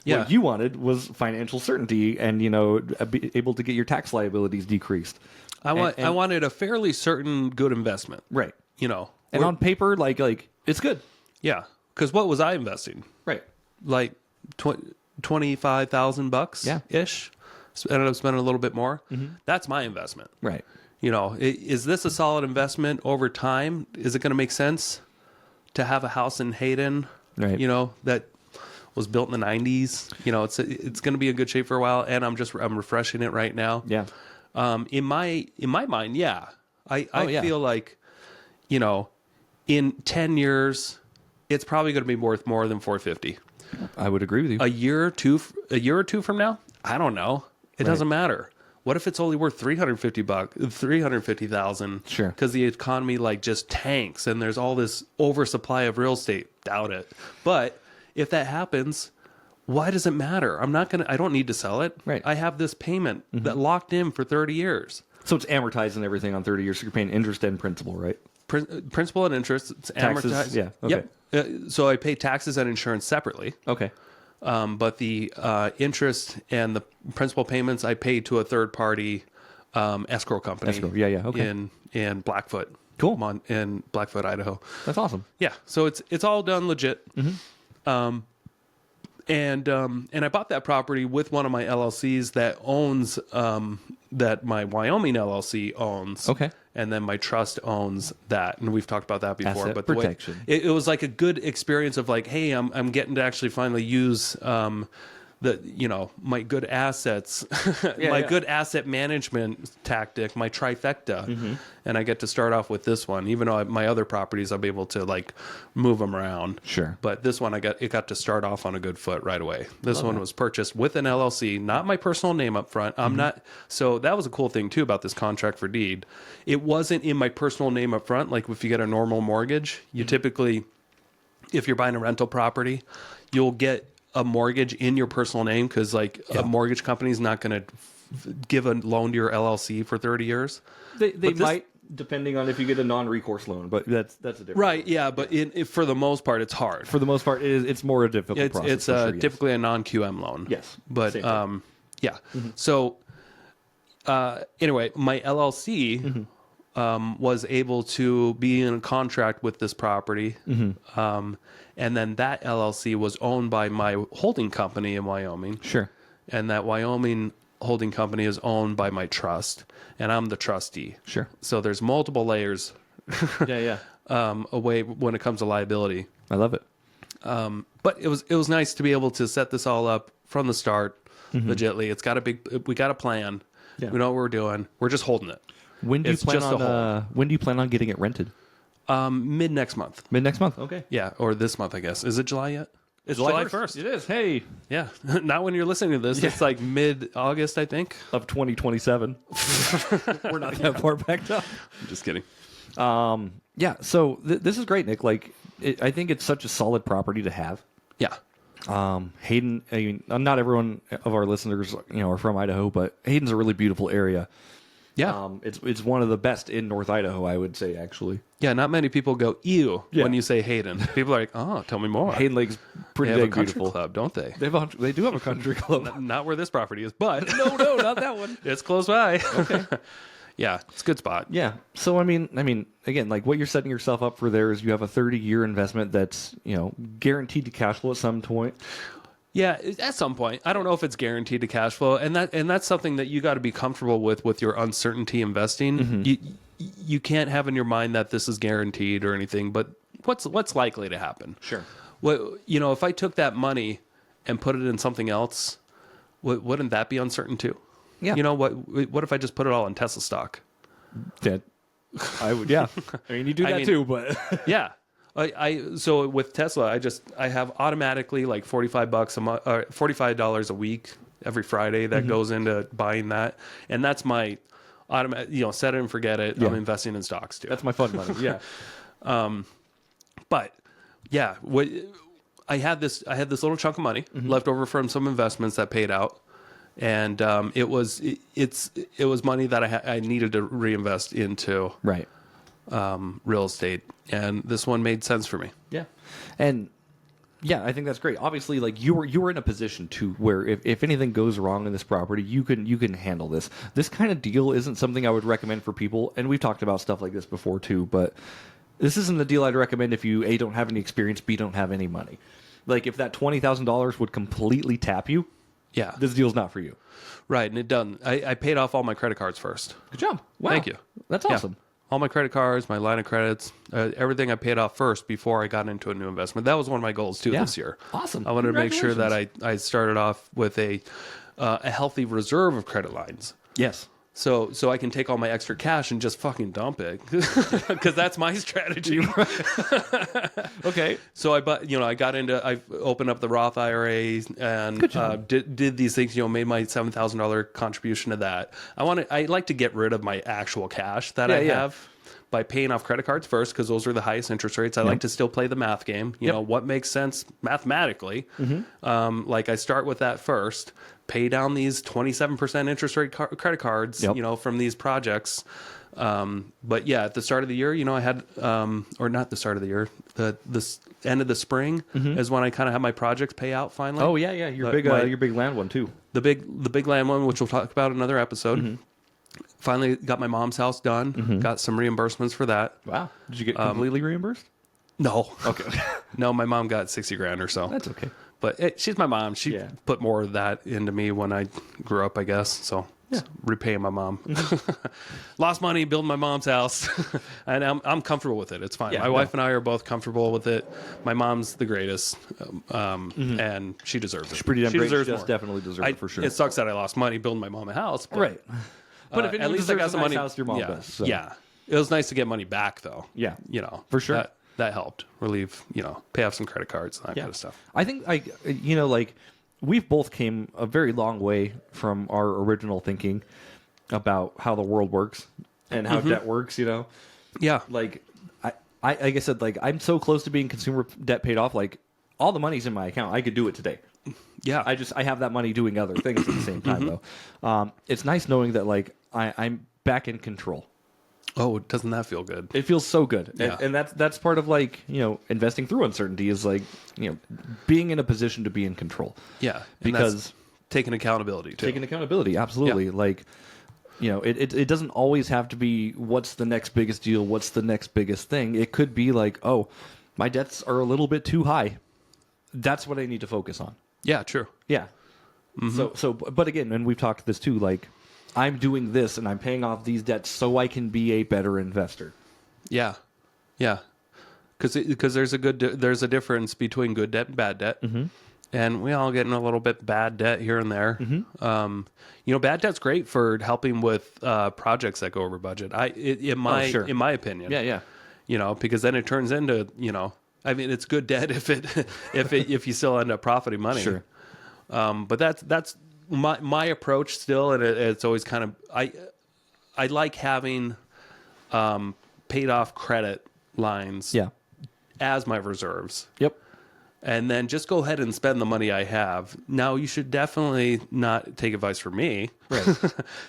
Yeah. What you wanted was financial certainty and be able to get your tax liabilities decreased. I wanted a fairly certain good investment. Right. And on paper, like it's good. Yeah. Because what was I investing? Right. Like $25,000 Yeah. ish. Ended up spending a little bit more. That's my investment. Right. Is this a solid investment over time? Is it going to make sense to have a house in Hayden? Right. That was built in the 90s. It's going to be in good shape for a while, and I'm refreshing it right now. Yeah. In my mind, yeah. I feel like, in 10 years, it's probably going to be worth more than $450. I would agree with you. A year or two from now, I don't know. It doesn't matter. What if it's only worth $350,000? Sure. Because the economy just tanks and there's all this oversupply of real estate. Doubt it. But if that happens, why does it matter? I don't need to sell it. Right. I have this payment that locked in for 30 years. So it's amortized and everything on 30 years. So you're paying interest and principal, right? Principal and interest. It's Taxes, amortized. yeah, okay. Yep. So I pay taxes and insurance separately. Okay. But the interest and the principal payments I pay to a third party escrow company. Escrow, yeah, okay. In Blackfoot. Cool. In Blackfoot, Idaho. That's awesome. Yeah. So it's all done legit. And I bought that property with one of my LLCs that owns that my Wyoming LLC owns. Okay. And then my trust owns that, and we've talked about that before. Asset but protection. It was like a good experience of hey, I'm getting to actually finally use my good assets, good asset management tactic, my trifecta. And I get to start off with this one, even though my other properties, I'll be able to like move them around. Sure. But this one, it got to start off on a good foot right away. This one was purchased with an LLC, not my personal name up front. I'm not. So that was a cool thing too about this contract for deed. It wasn't in my personal name up front. Like if you get a normal mortgage, you typically, if you're buying a rental property, you'll get a mortgage in your personal name because like a mortgage company is not going to give a loan to your LLC for 30 years. They might, depending on if you get a non-recourse loan, but that's a different right. Yeah, but for the most part, it's hard. For the most part, it's more a difficult process. It's typically a non-QM loan. Yes, but yeah. So anyway, my LLC was able to be in a contract with this property. And then that LLC was owned by my holding company in Wyoming. Sure. And that Wyoming holding company is owned by my trust, and I'm the trustee. Sure. So there's multiple layers away when it comes to liability. I love it. But it was nice to be able to set this all up from the start, legitly. We got a plan. Yeah. We know what we're doing. We're just holding it. When do you plan on getting it rented? Mid next month. Mid next month. Okay. Yeah, or this month, I guess. Is it July yet? It's July 1st. It is. Hey. Yeah. Not when you're listening to this. It's like mid-August, I think. Of 2027. We're not that far back up. I'm just kidding. Yeah. So this is great, Nick. Like, I think it's such a solid property to have. Yeah. Hayden. I mean, not everyone of our listeners, are from Idaho, but Hayden's a really beautiful area. Yeah. It's one of the best in North Idaho, I would say, actually. Yeah, not many people go, ew, when you say Hayden. People are like, oh, tell me more. Hayden Lake's pretty they have dang a country beautiful. club, don't they? They do have a country club. Not where this property is, but. No, not that one. It's close by. Okay. Yeah, it's a good spot. Yeah. So, I mean, again, like what you're setting yourself up for there is you have a 30-year investment that's, guaranteed to cash flow at some point. Yeah, at some point. I don't know if it's guaranteed to cash flow, and that's something that you got to be comfortable with your uncertainty investing. You can't have in your mind that this is guaranteed or anything, but what's likely to happen? Sure. If I took that money and put it in something else, wouldn't that be uncertain too? Yeah. What if I just put it all in Tesla stock? That I would. Yeah. I mean, you do that too, but yeah. So with Tesla, I have automatically like $45 a month, or $45 a week every Friday that goes into buying that, and that's my automatic. Set it and forget it. Yeah. I'm investing in stocks too. That's my fun money. Yeah. But yeah, I had this little chunk of money left over from some investments that paid out, and it was money that I needed to reinvest into real estate. And this one made sense for me. Yeah. And yeah, I think that's great. Obviously, like you were in a position to where if anything goes wrong in this property, you can handle this. This kind of deal isn't something I would recommend for people, and we've talked about stuff like this before too, but this isn't the deal I'd recommend if you A, don't have any experience, B, don't have any money. Like if that $20,000 would completely tap you, yeah, this deal's not for you. Right, and it done. I paid off all my credit cards first. Good job. Wow. Thank you. That's awesome. Yeah. All my credit cards, my line of credits, everything I paid off first before I got into a new investment. That was one of my goals too this year. Awesome. I wanted to make sure that I started off with a healthy reserve of credit lines. Yes. So I can take all my extra cash and just fucking dump it, because that's my strategy. Okay. So I opened up the Roth IRA and did these things. Made my $7,000 contribution to that. I like to get rid of my actual cash that I have by paying off credit cards first, because those are the highest interest rates. I like to still play the math game. You know what makes sense mathematically. Like I start with that first. Pay down these 27% interest rate credit cards, from these projects. But yeah, at the start of the year, I had, or not the start of the year, the end of the spring is when I kind of had my projects pay out finally. Oh yeah, your big land one too. The big land one, which we'll talk about in another episode. Finally got my mom's house done. Got some reimbursements for that. Wow, did you get completely reimbursed? No. Okay. No, my mom got $60,000 or so. That's okay. But she's my mom. She put more of that into me when I grew up, I guess. So repaying my mom. Lost money building my mom's house, and I'm comfortable with it. It's fine. My wife and I are both comfortable with it. My mom's the greatest, and she deserves it. She's pretty damn great. deserves She does more. definitely deserve it for sure. It sucks that I lost money building my mom a house, but, Right. But if at least I got some money. house, your mom does. So. Yeah, it was nice to get money back though. Yeah. For sure. That helped relieve. Pay off some credit cards and that kind of stuff. I think we've both came a very long way from our original thinking about how the world works and how debt works, Yeah. Like like I said, like I'm so close to being consumer debt paid off, like all the money's in my account. I could do it today. Yeah. I have that money doing other things at the same time though. It's nice knowing that like I'm back in control. Oh, doesn't that feel good? It feels so good. Yeah. And that's part of like, investing through uncertainty is like, being in a position to be in control. Yeah. And Because taking accountability too. taking accountability, absolutely. Yeah. Like, it doesn't always have to be what's the next biggest deal, what's the next biggest thing. It could be like, oh, my debts are a little bit too high. That's what I need to focus on. Yeah, true. Yeah. But again, and we've talked this too, like I'm doing this and I'm paying off these debts so I can be a better investor. Yeah. Yeah. Because there's a difference between good debt and bad debt. And we all get in a little bit bad debt here and there. Bad debt's great for helping with projects that go over budget. In my opinion. Yeah. Because then it turns into, it's good debt if you still end up profiting money. Sure. But that's my approach still, and it's always kind of I like having paid off credit lines as my reserves. Yep. And then just go ahead and spend the money I have. Now, you should definitely not take advice from me. Right.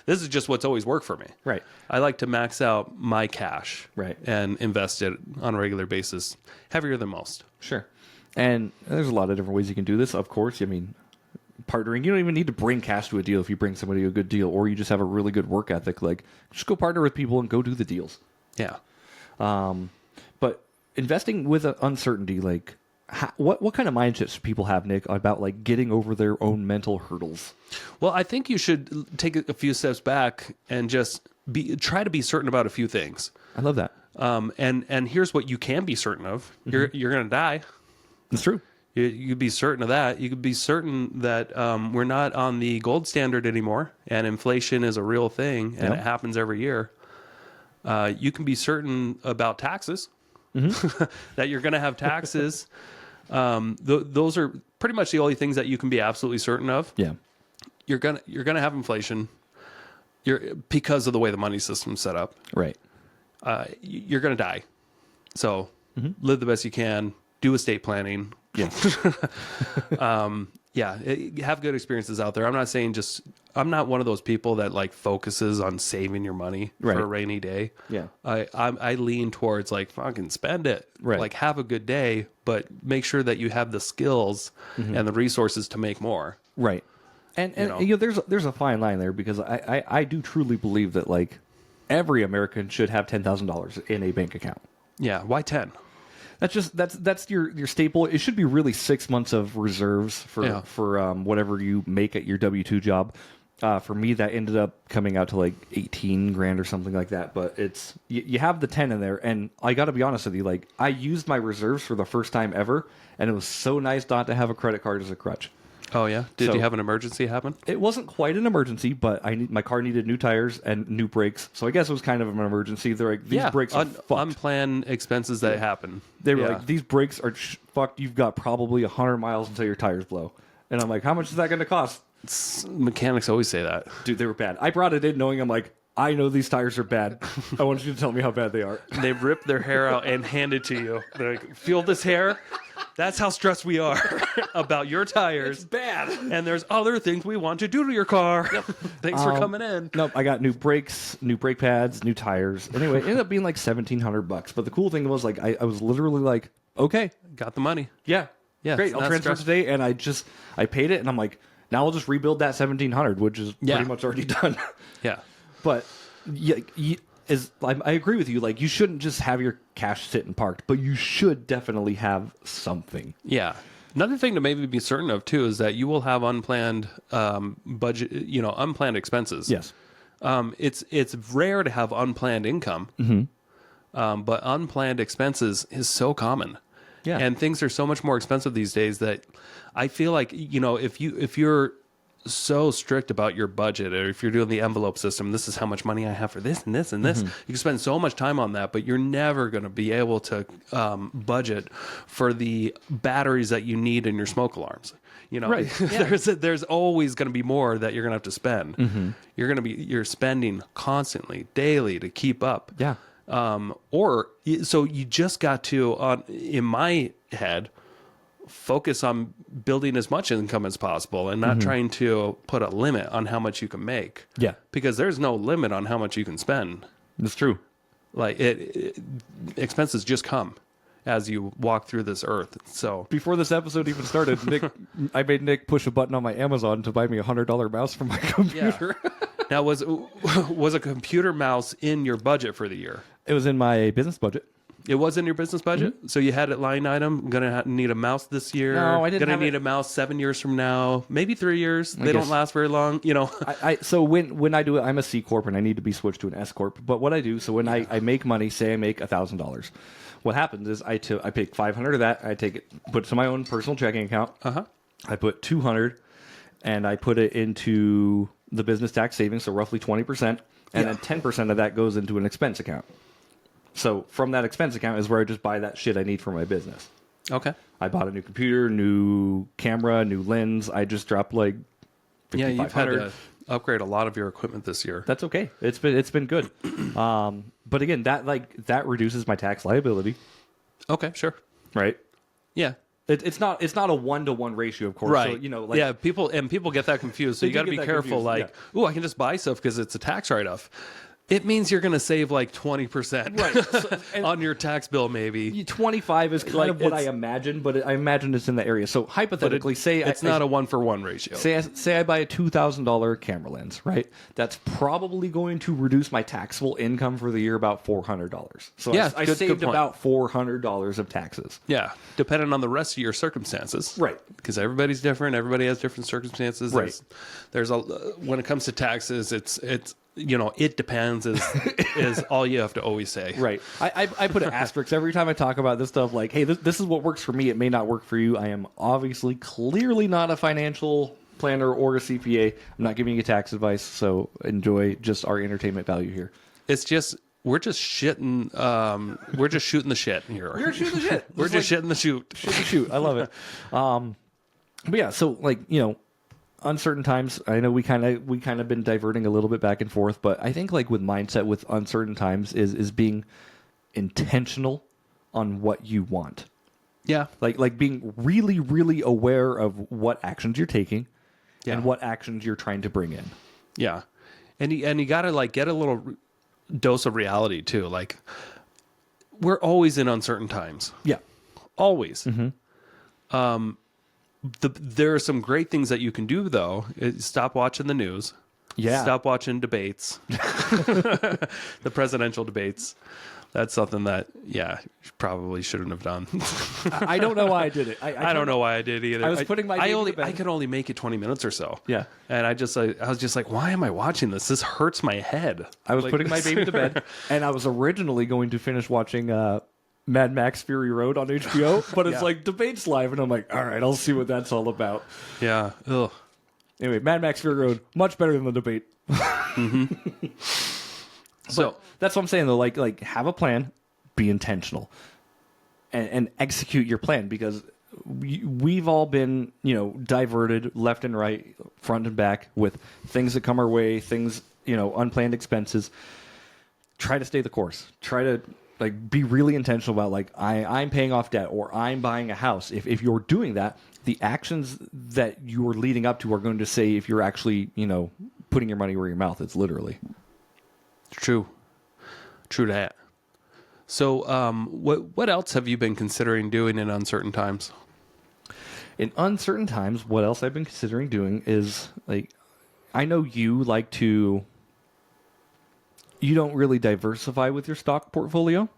This is just what's always worked for me. Right. I like to max out my cash. Right. And invest it on a regular basis, heavier than most. Sure. And there's a lot of different ways you can do this, of course. I mean, partnering, you don't even need to bring cash to a deal if you bring somebody a good deal, or you just have a really good work ethic. Like, just go partner with people and go do the deals. Yeah. But investing with uncertainty, like, what kind of mindset should people have, Nick, about like getting over their own mental hurdles? Well, I think you should take a few steps back and just try to be certain about a few things. I love that. And here's what you can be certain of: you're going to die. It's true. You could be certain of that. You could be certain that we're not on the gold standard anymore, and inflation is a real thing, and it happens every year. You can be certain about taxes, that you're going to have taxes. Those are pretty much the only things that you can be absolutely certain of. Yeah. You're gonna have inflation. Because of the way the money system's set up. Right. You're gonna die. So live the best you can. Do estate planning. Yeah. Have good experiences out there. I'm not saying I'm not one of those people that like focuses on saving your money for a rainy day. Yeah. I lean towards like fucking spend it. Right. Like have a good day, but make sure that you have the skills and the resources to make more. Right. And there's a fine line there, because I do truly believe that like every American should have $10,000 in a bank account. Yeah. Why 10? That's your staple. It should be really 6 months of reserves for whatever you make at your W-2 job. For me, that ended up coming out to like 18 grand or something like that. But it's you have the 10 in there, and I got to be honest with you, like I used my reserves for the first time ever, and it was so nice not to have a credit card as a crutch. Oh yeah, did you have an emergency happen? It wasn't quite an emergency, but my car needed new tires and new brakes, so I guess it was kind of an emergency. They're like, these brakes are fucked. Unplanned expenses that happen. They were like, these brakes are fucked. You've got probably 100 miles until your tires blow. And I'm like, how much is that going to cost? Mechanics always say that. Dude, they were bad. I brought it in knowing, I'm like, I know these tires are bad. I want you to tell me how bad they are. They rip their hair out and hand it to you. They're like, feel this hair? That's how stressed we are about your tires. It's bad. And there's other things we want to do to your car. Yep. Thanks for coming in. Nope, I got new brakes, new brake pads, new tires. Anyway, it ended up being like $1,700. But the cool thing was, like, I was literally like, okay. Got the money. Yeah. Great. I'll transfer today. And I paid it, and I'm like, now I'll just rebuild that $1,700, which is pretty much already done. Yeah. But I agree with you. Like, you shouldn't just have your cash sitting parked, but you should definitely have something. Yeah. Another thing to maybe be certain of too is that you will have unplanned unplanned expenses. Yes. It's rare to have unplanned income, but unplanned expenses is so common. Yeah. And things are so much more expensive these days that I feel like, if you're so strict about your budget, or if you're doing the envelope system, this is how much money I have for this and this and this. You can spend so much time on that, but you're never going to be able to budget for the batteries that you need in your smoke alarms. Right. Yeah. There's always going to be more that you're going to have to spend. You're spending constantly, daily, to keep up. Yeah. So you just got to, in my head, focus on building as much income as possible and not trying to put a limit on how much you can make. Yeah. Because there's no limit on how much you can spend. That's true. Like expenses just come as you walk through this earth. So Before this episode even started, I made Nick push a button on my Amazon to buy me $100 mouse for my computer. Yeah. Now, was a computer mouse in your budget for the year? It was in my business budget. It was in your business budget? So you had it line item, gonna need a mouse this year. No, I didn't Gonna have need it. a mouse 7 years from now, maybe 3 years. They guess. don't last very long, So when I do it, I'm a C Corp and I need to be switched to an S Corp. But what I do, so when I make money, say I make $1,000, what happens is I take 500 of that, I take it, put it to my own personal checking account. I put 200, and I put it into the business tax savings, so roughly 20%, and then 10% of that goes into an expense account. So from that expense account is where I just buy that shit I need for my business. Okay. I bought a new computer, new camera, new lens. I just dropped like Yeah, you've had $5,500. to upgrade a lot of your equipment this year. That's okay. It's been good. But again, that reduces my tax liability, Okay, sure. right? Yeah. It's not a 1-to-1 ratio, of course. Right. So, people get that confused. So They you do got to get be that careful. confused, Like, I can just buy stuff because it's a tax write-off. It means you're going to save like 20% Right. on your tax bill, maybe. 25 is kind of what I imagine, but I imagine it's in the area. So hypothetically, It's not a 1-for-1 ratio. Say I buy a $2,000 camera lens, right? That's probably going to reduce my taxable income for the year about $400. So Yeah, I good saved point. about $400 of taxes. Yeah, depending on the rest of your circumstances. Right. Because everybody's different. Everybody has different circumstances. Right. There's when it comes to taxes, it's it depends is all you have to always say. Right. I put an asterisk every time I talk about this stuff, like, hey, this is what works for me. It may not work for you. I am obviously clearly not a financial planner or a CPA. I'm not giving you tax advice, so enjoy just our entertainment value here. It's just we're just shitting. We're just shooting the shit here. We're shooting the shit. We're just shitting the shoot. Shoot. I love it. But yeah, so uncertain times. I know we kind of been diverting a little bit back and forth, but I think like with mindset with uncertain times is being intentional on what you want. Yeah. Like being really, really aware of what actions you're taking and Yeah. what actions you're trying to bring in. Yeah. And you got to like get a little dose of reality too. Like we're always in uncertain times. Yeah. Always. There are some great things that you can do though. Stop watching the news. Yeah. Stop watching debates. The presidential debates. That's something that, probably shouldn't have done. I don't know why I did it. I don't know why I did either. I was putting my baby to bed. I could only make it 20 minutes or so. Yeah. And I was just like, why am I watching this? This hurts my head. I was putting my baby to bed, and I was originally going to finish watching Mad Max Fury Road on HBO, but it's Yeah. like debates live, and I'm like, all right, I'll see what that's all about. Yeah. Ugh. Anyway, Mad Max Fury Road, much better than the debate. So That's what I'm saying, though. Like have a plan, be intentional, and execute your plan, because we've all been, diverted left and right, front and back with things that come our way, things, unplanned expenses. Try to stay the course. Try to be really intentional about I'm paying off debt or I'm buying a house. If you're doing that, the actions that you're leading up to are going to say if you're actually, putting your money where your mouth is, literally. true that. So what else have you been considering doing in uncertain times? In uncertain times, what else I've been considering doing is I know you don't really diversify with your stock portfolio,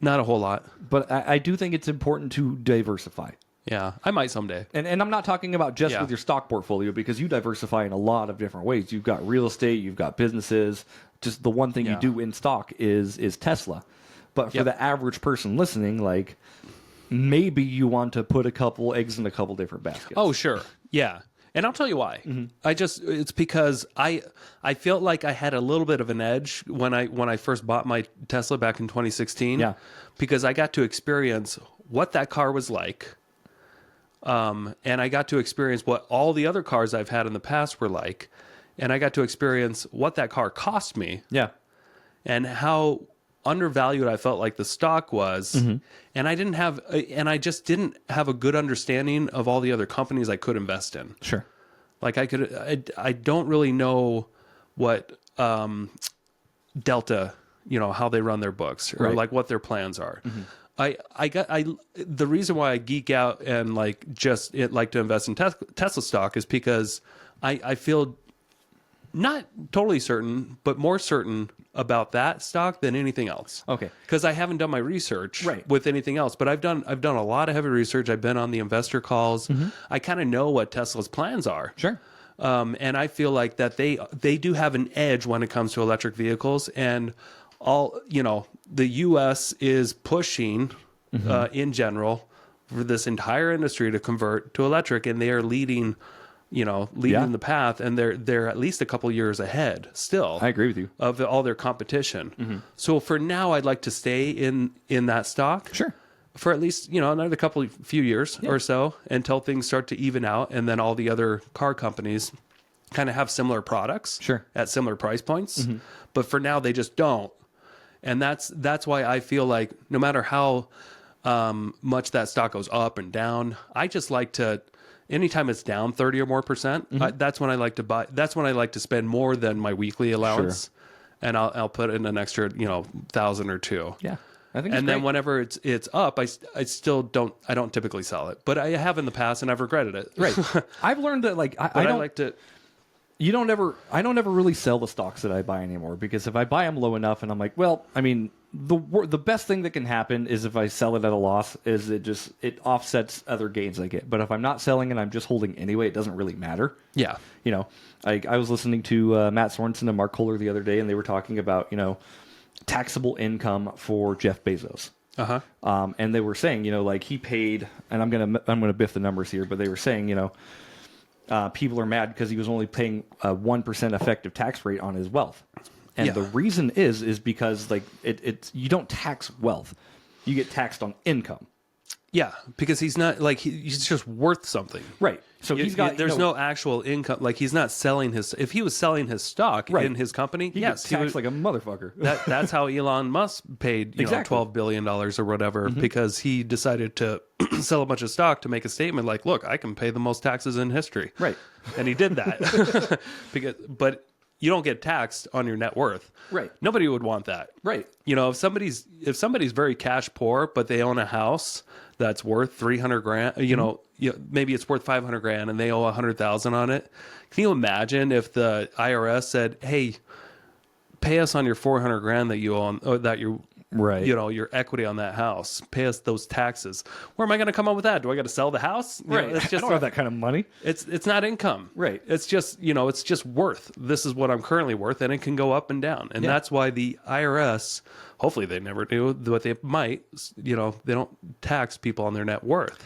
Not a whole lot. but I do think it's important to diversify. Yeah, I might someday. And I'm not talking about just Yeah. with your stock portfolio, because you diversify in a lot of different ways. You've got real estate, you've got businesses. Just the one thing you Yeah. do in stock is Tesla. But for Yep. the average person listening, like, maybe you want to put a couple eggs in a couple different baskets. Oh, sure. Yeah. And I'll tell you why. It's because I felt like I had a little bit of an edge when I first bought my Tesla back in 2016. Yeah. Because I got to experience what that car was like. And I got to experience what all the other cars I've had in the past were like. And I got to experience what that car cost me Yeah. and how undervalued I felt like the stock was. And I just didn't have a good understanding of all the other companies I could invest in. Sure. Like I don't really know what Delta, how they run their books or Right. like what their plans are. The reason why I geek out and like like to invest in Tesla stock is because I feel not totally certain, but more certain about that stock than anything else. Okay. Because I haven't done my research Right. with anything else, but I've done a lot of heavy research. I've been on the investor calls. I kind of know what Tesla's plans are. Sure. And I feel like that they do have an edge when it comes to electric vehicles, and the U.S. is pushing in general for this entire industry to convert to electric, and they are leading the path, and they're at least a couple years ahead still. I agree with you. Of all their competition. So for now, I'd like to stay in that stock. Sure. For at least, another few years or so until things start to even out, and then all the other car companies kind of have similar products Sure. at similar price points. But for now, they just don't. And that's why I feel like no matter how much that stock goes up and down, I just like to, anytime it's down 30 or more percent, that's when I like to buy. That's when I like to spend more than my weekly allowance. And I'll put in an extra, 1,000 or two. Yeah. I think And then great. whenever it's up, I still don't typically sell it, but I have in the past and I've regretted it. Right. I've learned that, like, I I don't like to. I don't ever really sell the stocks that I buy anymore, because if I buy them low enough and I'm like, well, I mean, the best thing that can happen is if I sell it at a loss, is it offsets other gains I get. But if I'm not selling and I'm just holding anyway, it doesn't really matter. Yeah. I was listening to Matt Sorensen and Mark Kohler the other day, and they were talking about, taxable income for Jeff Bezos. And they were saying, like, he paid, and I'm gonna biff the numbers here, but they were saying, people are mad because he was only paying a 1% effective tax rate on his wealth. And the reason is because, like, you don't tax wealth. You get taxed on income. Yeah, because he's not like he's just worth something. Right. So he's got, there's no actual income. Like, he's not selling his. If he was selling his stock in his company, he yes, gets he taxed would, like a motherfucker. that's how Elon Musk paid Exactly. $12 billion or whatever, because he decided to sell a bunch of stock to make a statement like, look, I can pay the most taxes in history. Right. And he did that. But you don't get taxed on your net worth. Right. Nobody would want that. Right. If somebody's very cash poor, but they own a house that's worth 300 grand, maybe it's worth 500 grand and they owe 100,000 on it. Can you imagine if the IRS said, hey, pay us on your 400 grand that you own, or that you, Right. your equity on that house, pay us those taxes. Where am I going to come up with that? Do I got to sell the house? Right. It's I just don't have that kind of money. It's not income. Right. It's just, it's just worth. This is what I'm currently worth, and it can go up and down. And that's why the IRS, hopefully they never do, but they might, they don't tax people on their net worth.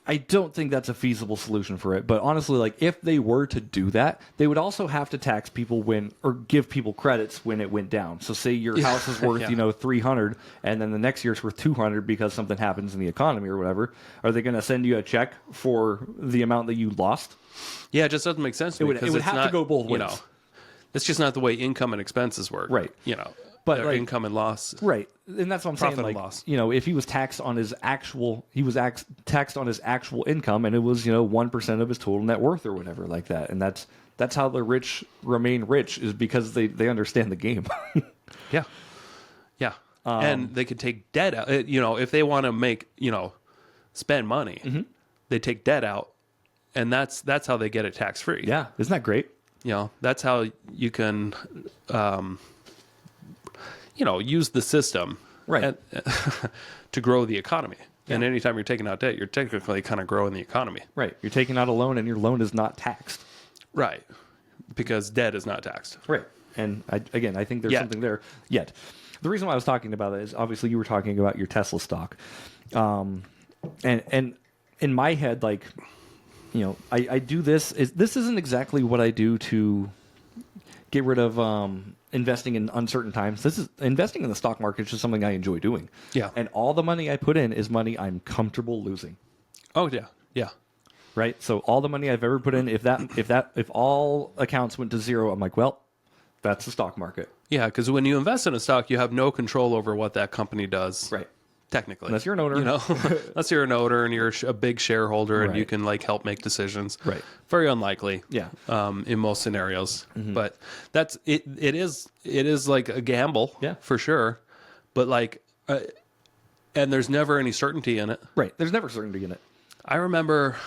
I don't think that's a feasible solution for it. But honestly, like, if they were to do that, they would also have to tax people or give people credits when it went down. So say your house is worth, 300, and then the next year it's worth 200 because something happens in the economy or whatever. Are they going to send you a check for the amount that you lost? Yeah, it just doesn't make sense to me. It would have to go both ways. It's just not the way income and expenses work. Right. But like, income and loss. Right. And that's what I'm Profit saying. and Like, loss. if he was taxed on his actual, taxed on his actual income, and it was, 1% of his total net worth or whatever like that. And that's how the rich remain rich, is because they understand the game. Yeah. Yeah. And they could take debt out. If they want to make, spend money, they take debt out, and that's how they get it tax free. Yeah. Isn't that great? That's how you can, use the system Right. to grow the economy. And anytime you're taking out debt, you're technically kind of growing the economy. Right. You're taking out a loan and your loan is not taxed. Right. Because debt is not taxed. Right. And I think there's something there yet. The reason why I was talking about it is obviously you were talking about your Tesla stock. And in my head, like, you know, I do this. This isn't exactly what I do to get rid of investing in uncertain times. This is investing in the stock market is just something I enjoy doing. Yeah. And all the money I put in is money I'm comfortable losing. Oh, yeah. Yeah. Right. So all the money I've ever put in, if all accounts went to zero, I'm like, well, that's the stock market. Yeah, because when you invest in a stock, you have no control over what that company does. Right. Technically. Unless you're an owner. You know, unless you're an owner and you're a big shareholder and Right. you can like help make decisions. Right. Very unlikely. Yeah. In most scenarios. But that's it. It is like a gamble. Yeah. For sure. But like, and there's never any certainty in it. Right. There's never certainty in it. I remember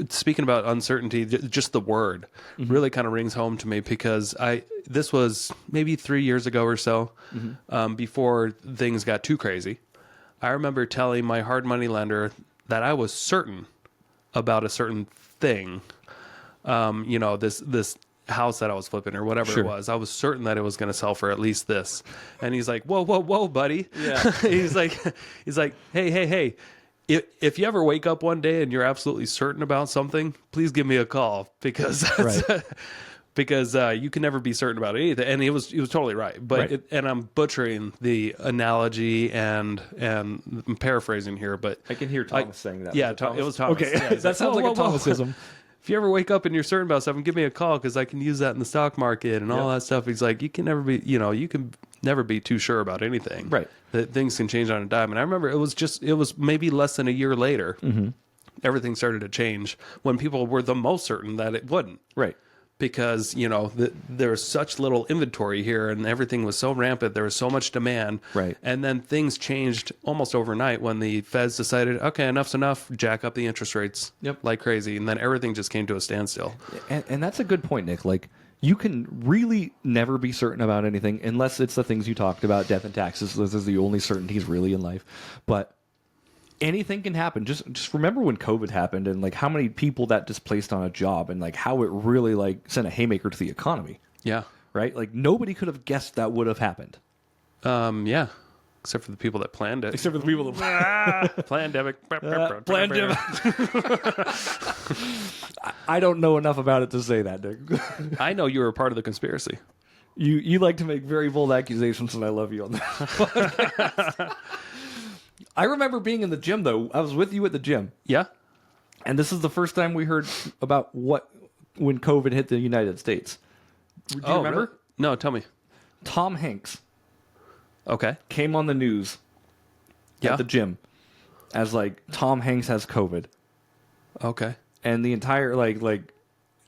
speaking about uncertainty, just the word really kind of rings home to me because this was maybe 3 years ago or so, before things got too crazy. I remember telling my hard money lender that I was certain about a certain thing. You know, this house that I was flipping or whatever Sure. it was. I was certain that it was going to sell for at least this. And he's like, whoa, buddy. Yeah. he's like, hey. If you ever wake up one day and you're absolutely certain about something, please give me a call because Right. because you can never be certain about anything. And he was totally right. But Right. and I'm butchering the analogy and I'm paraphrasing here, but I can hear Thomas saying that. yeah, Was it Thomas? it was Thomas. Okay. Yeah, he's That sounds like a whoa. Thomasism. If you ever wake up and you're certain about something, give me a call because I can use that in the stock market and all Yep. that stuff. He's like, you can never be too sure about anything. Right. That things can change on a dime. And I remember it was maybe less than a year later. Everything started to change when people were the most certain that it wouldn't. Right. Because, you know, there was such little inventory here and everything was so rampant. There was so much demand. Right. And then things changed almost overnight when the feds decided, okay, enough's enough, jack up the interest rates like crazy. And then everything just came to a standstill. And that's a good point, Nick. Like, you can really never be certain about anything unless it's the things you talked about, death and taxes. Those are the only certainties really in life. But anything can happen. Just remember when COVID happened and like how many people that displaced on a job and like how it really like sent a haymaker to the economy. Yeah. Right? Like nobody could have guessed that would have happened. Yeah. Except for the people that planned it. Except for the people that Pandemic. Pandemic. I don't know enough about it to say that, Nick. I know you were a part of the conspiracy. You like to make very bold accusations, and I love you on that. I remember being in the gym, though. I was with you at the gym. Yeah. And this is the first time we heard about when COVID hit the United States. Do you remember? Really? No, tell me. Tom Hanks Okay. came on the news Yeah. at the gym as like Tom Hanks has COVID. Okay. And the entire like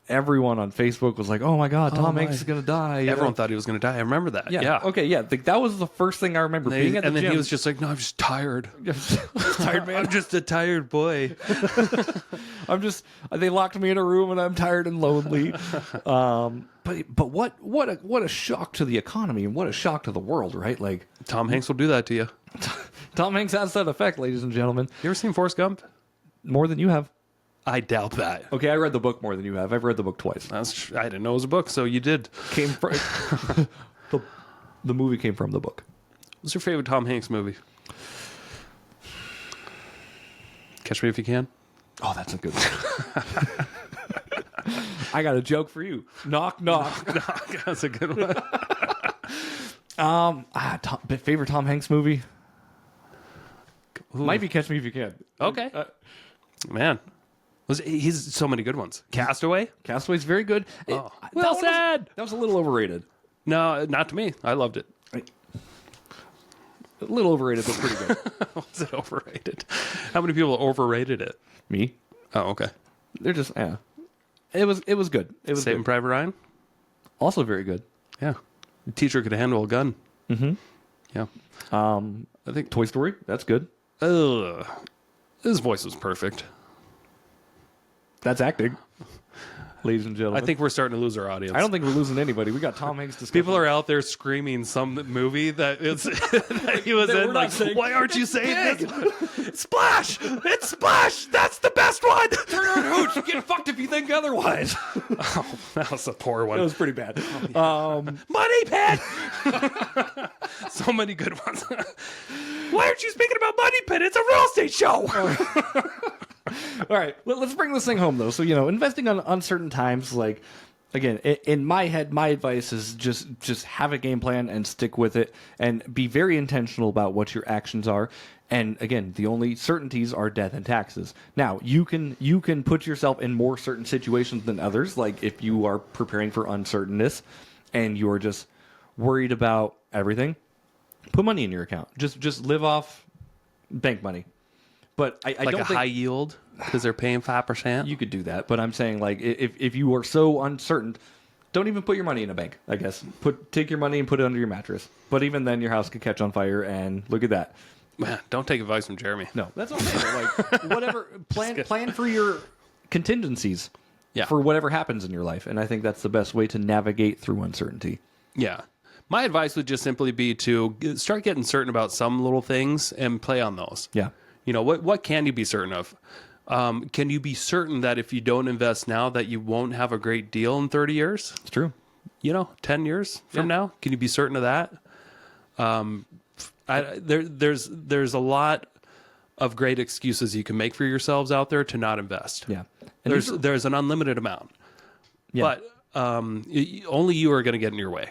everyone on Facebook was like, "Oh my God, Tom Hanks is gonna die." you Everyone know? thought he was going to die. I remember that. Yeah. Okay. Yeah. Like, that was the first thing I remember being at the and then gym. he was just like, "No, I'm just tired. tired, man. I'm just a tired boy." They locked me in a room and I'm tired and lonely. But what a shock to the economy and what a shock to the world, right? Like, Tom Hanks will do that to you. Tom Hanks has that effect, ladies and gentlemen. You ever seen Forrest Gump? More than you have. I doubt that. Okay, I read the book more than you have. I've read the book twice. I didn't know it was a book, so you did. Came from the movie came from the book. What's your favorite Tom Hanks movie? Catch Me If You Can. Oh, that's a good one. I got a joke for you. Knock, knock. That's a good one. Favorite Tom Hanks movie? Ooh. Might be Catch Me If You Can. Okay. Man. He's so many good ones. Castaway? Castaway's very good. Well That said. was a little overrated. No, not to me. I loved it. A little overrated, but pretty good. Was it overrated? How many people overrated it? Me? Oh, okay. They're just It was good. It was Saving good. Private Ryan? Also very good. Yeah. The teacher could handle a gun. Mm-hmm. Yeah. I think Toy Story. That's good. Ugh. His voice was perfect. That's acting. ladies and gentlemen. I think we're starting to lose our audience. I don't think we're losing anybody. We got Tom Hanks discussing. People are out there screaming some movie that that he was That in. we're not Like, saying, why aren't you saying this? Splash! It's Splash! That's the best one! Turner and Hooch, get fucked if you think otherwise. Oh, that was a poor one. That was pretty bad. Money Pit! So many good ones. Why aren't you speaking about Money Pit? It's a real estate show. All right, let's bring this thing home, though. So, investing on uncertain times, like, again, in my head, my advice is just have a game plan and stick with it and be very intentional about what your actions are. And again, the only certainties are death and taxes. Now, you can put yourself in more certain situations than others, like if you are preparing for uncertainness and you're just worried about everything, put money in your account. Just live off bank money. But I don't a think high yield because they're paying 5%. you could do that. But I'm saying, like, if you are so uncertain, don't even put your money in a bank. I guess take your money and put it under your mattress. But even then, your house could catch on fire, and look at that. Man, don't take advice from Jeremy. No, that's what I'm saying. Like, whatever, plan for your contingencies. Yeah. For whatever happens in your life, and I think that's the best way to navigate through uncertainty. Yeah. My advice would just simply be to start getting certain about some little things and play on those. Yeah. What can you be certain of? Can you be certain that if you don't invest now that you won't have a great deal in 30 years? It's true. 10 years from now? Can you be certain of that? There's a lot of great excuses you can make for yourselves out there to not invest. Yeah. And There's an unlimited amount. Yeah. But only you are going to get in your way.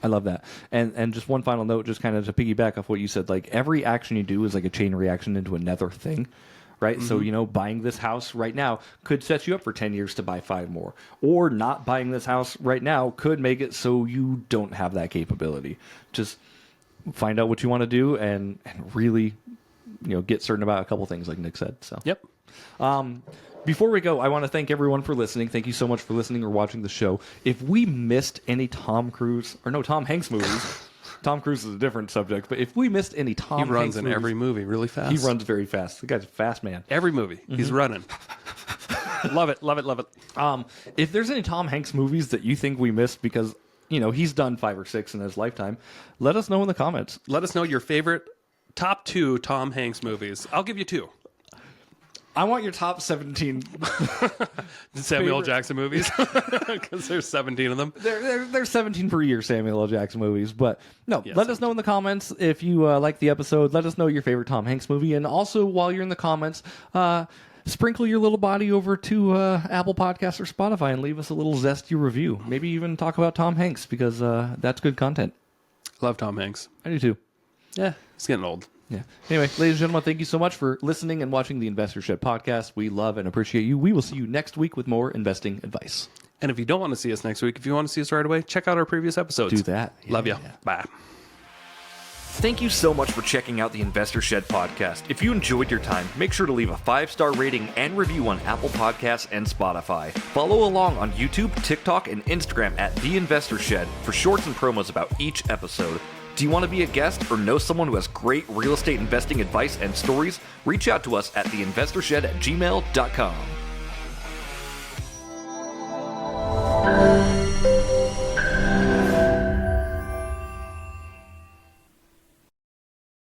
I love that. And just one final note, just kind of to piggyback off what you said, like every action you do is like a chain reaction into another thing, right? Mm-hmm. So, buying this house right now could set you up for 10 years to buy 5 more. Or not buying this house right now could make it so you don't have that capability. Just find out what you want to do and really, get certain about a couple things like Nick said. So, Yep. Before we go, I want to thank everyone for listening. Thank you so much for listening or watching the show. If we missed any Tom Hanks movies, Tom Cruise is a different subject, but if we missed any Tom Hanks movies... He runs in every movie really fast. He runs very fast. The guy's a fast man. Every movie. He's running. Love it, love it, love it. If there's any Tom Hanks movies that you think we missed because, he's done 5 or 6 in his lifetime, let us know in the comments. Let us know your favorite top 2 Tom Hanks movies. I'll give you 2. I want your top 17 Samuel L. Jackson movies because there's 17 of them. There's 17 per year Samuel L. Jackson movies, but no. Yes, let us know in the comments if you like the episode. Let us know your favorite Tom Hanks movie, and also while you're in the comments, sprinkle your little body over to Apple Podcasts or Spotify and leave us a little zesty review. Maybe even talk about Tom Hanks because that's good content. Love Tom Hanks. I do too. Yeah, he's getting old. Yeah. Anyway, ladies and gentlemen, thank you so much for listening and watching the Investor Shed podcast. We love and appreciate you. We will see you next week with more investing advice. And if you don't want to see us next week, if you want to see us right away, check out our previous episodes. Do that. Yeah, love you. Yeah. Bye. Thank you so much for checking out the Investor Shed podcast. If you enjoyed your time, make sure to leave a 5-star rating and review on Apple Podcasts and Spotify. Follow along on YouTube, TikTok, and Instagram at The Investor Shed for shorts and promos about each episode. Do you want to be a guest or know someone who has great real estate investing advice and stories? Reach out to us at theinvestorshed@gmail.com.